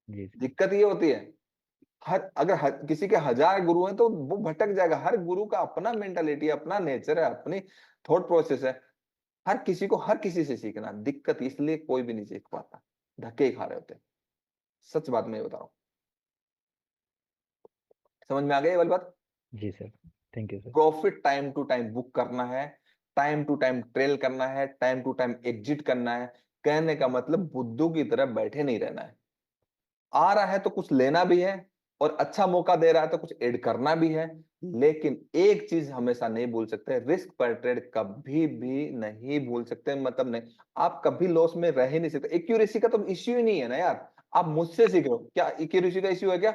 जी सर। दिक्कत ये होती है, किसी के 1000 गुरु हैं तो वो भटक जाएगा। हर गुरु का अपना मेंटालिटी, अपना नेचर है, अपनी थॉट प्रोसेस है। हर किसी को हर किसी से सीखना, दिक्कत इसलिए कोई भी नहीं सीख पाता, धक्के ही खा रहे होते हैं। सच बात मैं बता रहा हूँ। समझ में आ गया ये वाली बात? जी sir. Thank you sir. Profit time to time book करना है, टाइम टू टाइम ट्रेल करना है, टाइम टू टाइम एग्जिट करना है। कहने का मतलब बुद्धू की तरह बैठे नहीं रहना है। आ रहा है तो कुछ लेना भी है, और अच्छा मौका दे रहा है तो कुछ ऐड करना भी है। लेकिन एक चीज हमेशा नहीं भूल सकते, रिस्क पर ट्रेड कभी भी नहीं भूल सकते। मतलब नहीं, आप कभी लॉस में रह ही नहीं सकते। एक्यूरेसी का तो इश्यू ही नहीं है ना यार, आप मुझसे सीख रहे हो क्या? एक्यूरेसी का इश्यू है क्या?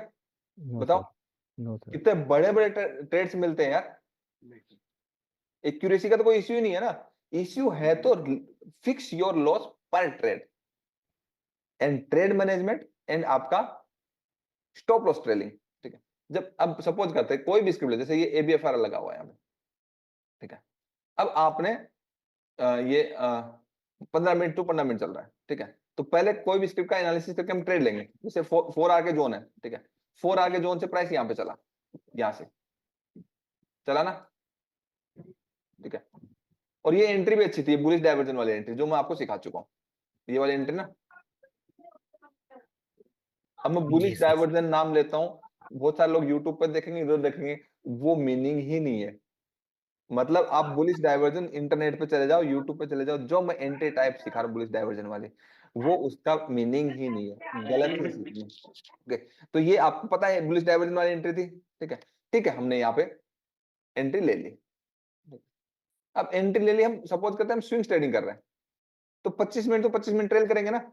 नो बताओ, सर। No sir. कितने बड़े बड़े ट्रेड्स मिलते हैं यार। एक्यूरेसी का तो कोई इश्यू ही नहीं है ना। इश्यू है तो फिक्स योर लॉस पर trade and trade management and आपका स्टॉप लॉस ट्रेलिंग। ठीक है, जब अब सपोज करते हैं कोई भी स्क्रिप्ट, जैसे ये एबीएफआर लगा हुआ है यहाँ पे, ठीक है। अब आपने ये 15 मिनट टू 15 मिनट चल रहा है, ठीक है। तो पहले कोई भी स्क्रिप्ट का एनालिसिस करके हम ट्रेड लेंगे। जैसे 4 आर के जोन है, ठीक है, 4 आर के जोन से प्राइस यहाँ पे चला, यहाँ से चला ना, ठीक है। और ये एंट्री भी अच्छी थी, बुलिश डाइवर्जन वाली एंट्री जो मैं आपको सिखा चुका हूँ, ये वाली एंट्री ना। अब मैं जी बुलिश सर। डाइवर्जन नाम लेता हूँ, बहुत सारे लोग यूट्यूब पर देखेंगे, इधर देखेंगे, वो मीनिंग ही नहीं है। मतलब आप बुलिश डाइवर्जन इंटरनेट पे चले जाओ, यूट्यूब पे चले जाओ, जो मैं एंट्री टाइप सिखा रहा हूँ बुलिश डाइवर्जन वाली, वो उसका मीनिंग ही नहीं है, गलत है सीखनी। ओके, तो ये आपको पता है बुलिश डाइवर्जन वाली एंट्री थी, ठीक है। ठीक है, हमने यहाँ पे एंट्री ले ली। अब एंट्री ले ली, हम सपोज करते हैं हम स्विंग ट्रेडिंग कर रहे हैं, तो 25 मिनट तो 25 मिनट ट्रेल करेंगे ना।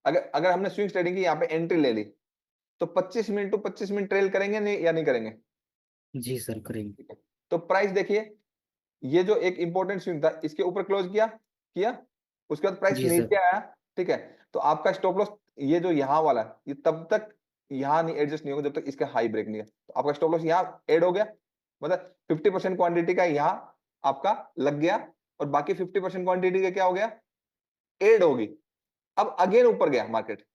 अगर अगर हमने स्विंग ट्रेडिंग की, यहाँ पे एंट्री ले ली, तो 25 मिनट तो 25 मिनट ट्रेल करेंगे नहीं, या नहीं करेंगे? जी सर करेंगे। ठीक है, तो प्राइस देखिए, ये जो एक इंपॉर्टेंट स्विंग था, इसके ऊपर क्लोज किया किया, उसके बाद प्राइस जी सर। नीचे आया, ठीक है। तो आपका स्टॉप लॉस ये जो यहाँ वाला है, ये तब तक यहाँ नहीं एडजस्ट नहीं होगा जब तक इसका हाई ब्रेक नहीं है। तो आपका स्टॉप लॉस यहाँ ऐड हो गया, मतलब 50% क्वांटिटी का यहाँ आपका लग गया, और बाकी 50% क्वांटिटी का क्या हो गया, ऐड होगी। अब अगेन ऊपर गया मार्केट,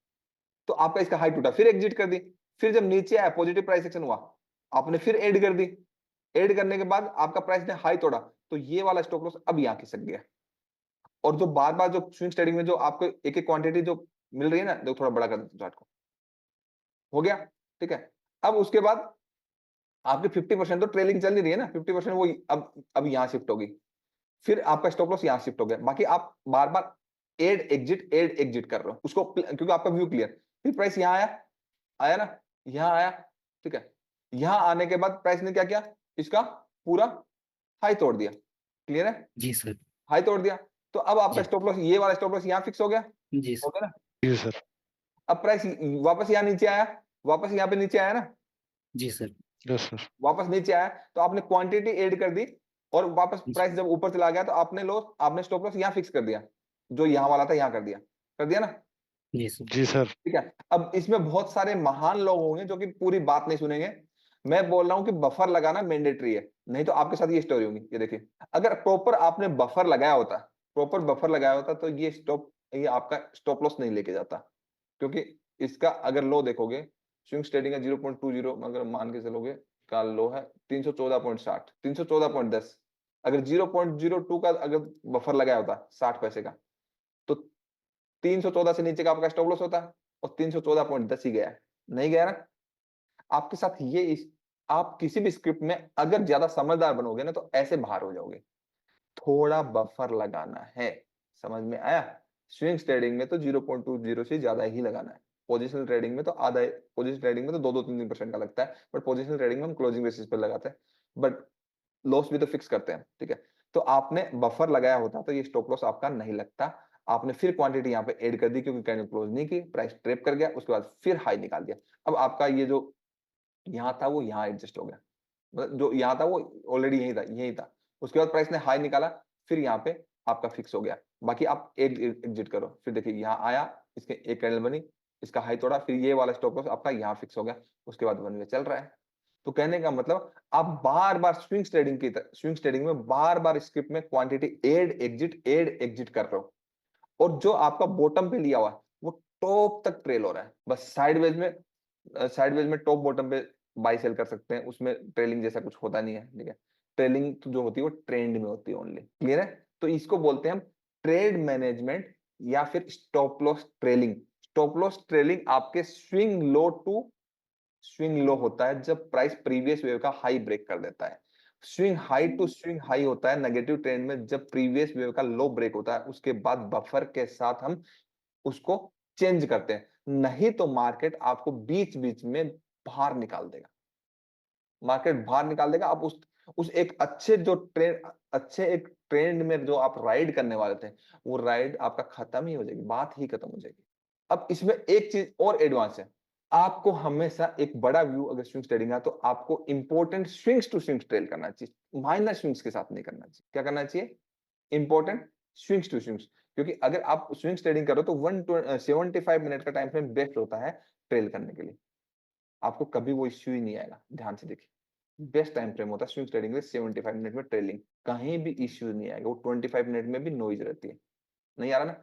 तो आपका इसका हाई टूटा, फिर एग्जिट कर दी। फिर जब नीचे आया, पॉजिटिव प्राइस एक्शन हुआ, आपने फिर ऐड कर दी। ऐड करने के बाद आपका प्राइस ने हाई तोड़ा, तो ये वाला स्टॉप लॉस अब यहाँ खिसक गया। और जो बार बार जो स्विंग ट्रेडिंग में जो आपको एक एक क्वांटिटी जो मिल रही है ना, देखो थोड़ा बड़ा कर देते चार्ट को, हो गया, ठीक है। अब उसके बाद आपकी 50% तो ट्रेलिंग चल नहीं रही है ना, 50% वो अब यहाँ शिफ्ट होगी। फिर आपका स्टॉप लॉस यहाँ शिफ्ट हो गया, बाकी आप बार बार एड एग्जिट कर रहे हो उसको, क्योंकि आपका व्यू क्लियर। फिर प्राइस यहाँ आया, आया ना, यहाँ आया, ठीक है। यहाँ आने के बाद प्राइस ने क्या किया, इसका पूरा हाई तोड़ दिया। क्लियर है? जी सर। हाई तोड़ दिया, तो अब आपका जी। स्टॉप लॉस, ये वाला स्टॉप लॉस यहाँ फिक्स हो गया, जी हो सर। गया ना। जी सर। अब प्राइस वापस यहाँ नीचे आया, वापस यहाँ पे नीचे आया ना, जी सर। Yes sir. वापस नीचे आया, तो आपने क्वांटिटी ऐड कर दी, और वापस जी। प्राइस जब ऊपर चला गया तो आपने स्टॉप लॉस यहाँ फिक्स कर दिया, जो यहाँ वाला था यहाँ कर दिया ना। जी सर। जी सर। ठीक है, अब इसमें बहुत सारे महान लोग होंगे जो कि पूरी बात नहीं सुनेंगे। मैं बोल रहा हूं कि बफर लगाना मैंडेटरी है, नहीं तो आपके साथ ये स्टोरी होगी। ये देखिए, अगर प्रॉपर आपने बफर लगाया होता, तो ये आपका स्टॉप लॉस नहीं लेके जाता, क्योंकि इसका अगर लो देखोगे, स्विंग ट्रेडिंग का 0.20 अगर मान के चलोगे का लो है 314.60, 314.10। अगर 0.02 का अगर बफर लगाया होता 60 पैसे का, तो 314 से नीचे का आपका स्टॉप लॉस होता है, और 314.10 ही गया है, नहीं गया ना। आपके साथ आप किसी भी स्क्रिप्ट में अगर ज्यादा समझदार बनोगे ना, तो ऐसे बाहर हो जाओगे। थोड़ा बफर लगाना है, समझ में आया। स्विंग ट्रेडिंग में तो 0.20 से ज्यादा ही लगाना है। पोजिशनल ट्रेडिंग में तो आधा, पोजिशनल ट्रेडिंग में तो 2-3% का लगता है, बट पोजिशनल ट्रेडिंग में हम क्लोजिंग बेसिस पर लगाते हैं, बट लॉस भी तो फिक्स करते हैं, ठीक है। तो आपने बफर लगाया होता तो ये स्टॉप लॉस आपका नहीं लगता। आपने फिर क्वांटिटी यहाँ पे ऐड कर दी क्योंकि कैंडल क्लोज नहीं की, प्राइस ट्रेप कर गया, उसके बाद फिर हाई निकाल दिया। अब आपका ये जो यहाँ था वो यहाँ एडजस्ट हो गया, मतलब जो यहाँ था वो ऑलरेडी यही था। उसके बाद प्राइस ने हाई निकाला, फिर यहाँ पे आपका फिक्स हो गया। बाकी आप एग्जिट करो, फिर देखिए यहाँ आया, इसके एक कैंडल बनी, इसका हाई तोड़ा, फिर ये वाला स्टॉप लॉस आपका यहाँ फिक्स हो गया, उसके बाद वन वे चल रहा है। तो कहने का मतलब आप बार बार स्विंग ट्रेडिंग में बार बार स्क्रिप्ट में क्वांटिटी एड एग्जिट कर रहे हो, और जो आपका बॉटम पे लिया हुआ है वो टॉप तक ट्रेल हो रहा है। बस साइडवेज में टॉप बॉटम पे बाई सेल कर सकते हैं, उसमें ट्रेलिंग जैसा कुछ होता नहीं है, ठीक है। ट्रेलिंग तो जो होती है वो ट्रेंड में होती है ओनली, क्लियर है। तो इसको बोलते हैं हम ट्रेड मैनेजमेंट या फिर stop loss trailing. Stop loss trailing आपके स्विंग लो होता है जब प्राइस प्रीवियस वेव का हाई ब्रेक कर देता है। Swing high to swing high होता है नेगेटिव ट्रेंड में जब प्रीवियस वेव का लो ब्रेक होता है, उसके बाद बफर के साथ हम उसको चेंज करते हैं, नहीं तो मार्केट आपको बीच बीच में बाहर निकाल देगा। मार्केट बाहर निकाल देगा। आप उस एक अच्छे एक ट्रेंड में जो आप राइड करने वाले थे, वो राइड आपका खत्म ही हो जाएगी, बात ही खत्म हो जाएगी। अब इसमें एक चीज और एडवांस है, आपको हमेशा एक बड़ा व्यू अगर स्विंग ट्रेडिंग है तो आपको important swings to swings trail करना चाहिए, माइनर स्विंग्स के साथ नहीं करना चाहिए। क्या करना चाहिए? Important swings to swings. क्योंकि अगर आप स्विंग्स ट्रेडिंग करो तो 175 मिनट का टाइम फ्रेम बेस्ट होता है ट्रेल करने के लिए। आपको कभी वो इश्यू ही नहीं आएगा, ध्यान से देखिए। बेस्ट टाइम फ्रेम होता है स्विंग ट्रेडिंग में 75 मिनट में ट्रेलिंग, कहीं भी इश्यू नहीं आएगा। वो 25 मिनट में भी नॉइज रहती है, नहीं आ रहा ना,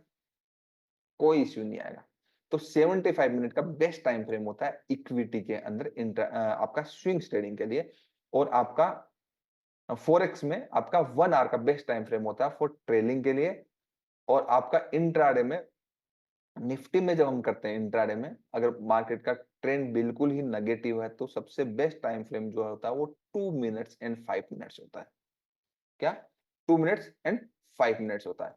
कोई इश्यू नहीं आएगा। तो 75 मिनट का बेस्ट टाइम फ्रेम होता है इक्विटी के अंदर आपका स्विंग ट्रेडिंग के लिए। और आपका फॉरेक्स में आपका 1 आवर का बेस्ट टाइम फ्रेम होता है फॉर ट्रेलिंग के लिए। और आपका इंट्राडे में, निफ्टी में जब हम करते हैं इंट्राडे में, अगर मार्केट का ट्रेंड बिल्कुल ही नेगेटिव है तो सबसे बेस्ट टाइम फ्रेम जो होता है वो 2 मिनट्स एंड 5 मिनट्स होता है। क्या? 2 मिनट्स एंड 5 मिनट्स होता है।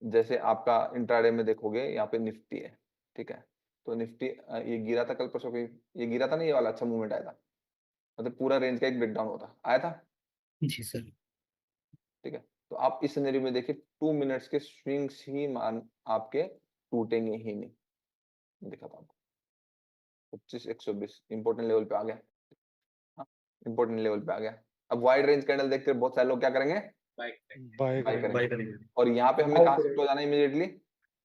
जैसे आपका इंट्राडे में देखोगे यहाँ पे निफ्टी है, ठीक है। तो निफ्टी ये गिरा था कल परसों, ये गिरा था ना, ये वाला अच्छा मूवमेंट आया था, मतलब पूरा रेंज का एक ब्रेकडाउन होता आया था, जी सर। ठीक है। तो आप इस सिनेरियो में देखिए 2 मिनट्स के स्विंग्स ही मान आपके टूटेंगे ही नहीं। दिखा था आपको 25-120 इंपॉर्टेंट लेवल पे आ गया, हाँ इंपॉर्टेंट लेवल पे आ गया। अब वाइड रेंज कैंडल देखकर बहुत सारे लोग क्या करेंगे? बाय बाय करेंगे। करेंगे। और यहाँ पे हमें कहाँ से क्लोज आना है इमीडिएटली?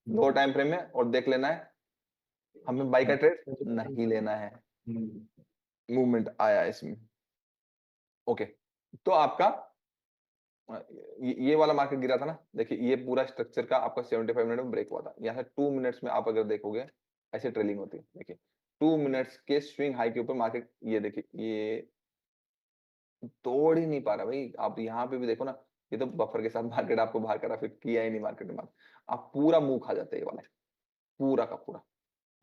लो टाइम फ्रेम में, और देख लेना है हमें बाई का ट्रेड नहीं लेना है, मूवमेंट आया इसमें। ओके, तो आपका ये वाला मार्केट गिरा था ना, देखिए ये पूरा स्ट्रक्चर का आपका 75 मिनट में ब्रेक हुआ था। यहाँ से 2 मिनट्स में आप अगर देखोगे ऐसे ट्रेलिंग होती है। देखिए 2 मिनट्स के स्विंग हाई के ऊपर मार्केट, ये देखिए ये तोड़ ही नहीं पा रहा भाई। आप यहाँ पे भी देखो ना, ये तो बफर के साथ मार्केट आपको बाहर करा, फिर किया ही नहीं मार्केट में, आप पूरा मुंह खा जाते हैं ये वाला, पूरा का पूरा।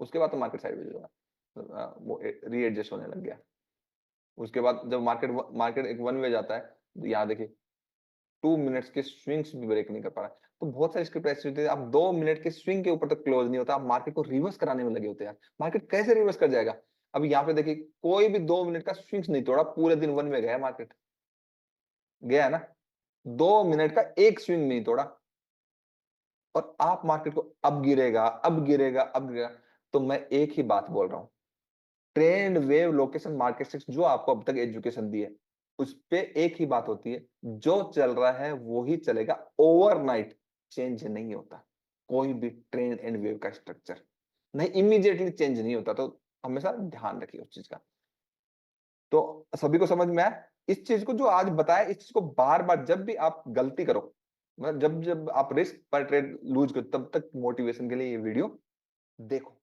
उसके बाद तो मार्केट साइडवेज होगा, वो रीएडजस्ट होने लग गया। उसके बाद जब मार्केट एक वन वे जाता है, यहाँ देखिए 2 मिनट्स के स्विंग्स भी ब्रेक नहीं कर पा रहा। तो बहुत सारी स्क्रिप्ट ऐसी होती है, आप 2 मिनट के स्विंग के ऊपर तक क्लोज नहीं होता, आप मार्केट को रिवर्स कराने में लगे होते हैं। मार्केट कैसे रिवर्स कर जाएगा? अब यहाँ पे देखिए कोई भी 2 मिनट का स्विंग्स नहीं तोड़ा, पूरे दिन वन वे गया मार्केट, गया ना, 2 मिनट का एक स्विंग नहीं तोड़ा। और आप मार्केट को अब गिरेगा, अब गिरेगा, अब गिरेगा। तो मैं एक ही बात बोल रहा हूं, trend, wave, location, market stakes जो आपको अब तक एजुकेशन दी है, उस पे एक ही बात होती है, जो चल रहा है वो ही चलेगा, ओवरनाइट चेंज नहीं होता। कोई भी ट्रेंड एंड वेव का स्ट्रक्चर नहीं इमीडिएटली चेंज नहीं होता, तो हमेशा ध्यान रखिए उस चीज का। तो सभी को समझ में आया इस चीज को जो आज बताया, इस चीज को बार बार जब भी आप गलती करो, मतलब जब जब आप रिस्क पर ट्रेड लूज करो, तब तक मोटिवेशन के लिए ये वीडियो देखो।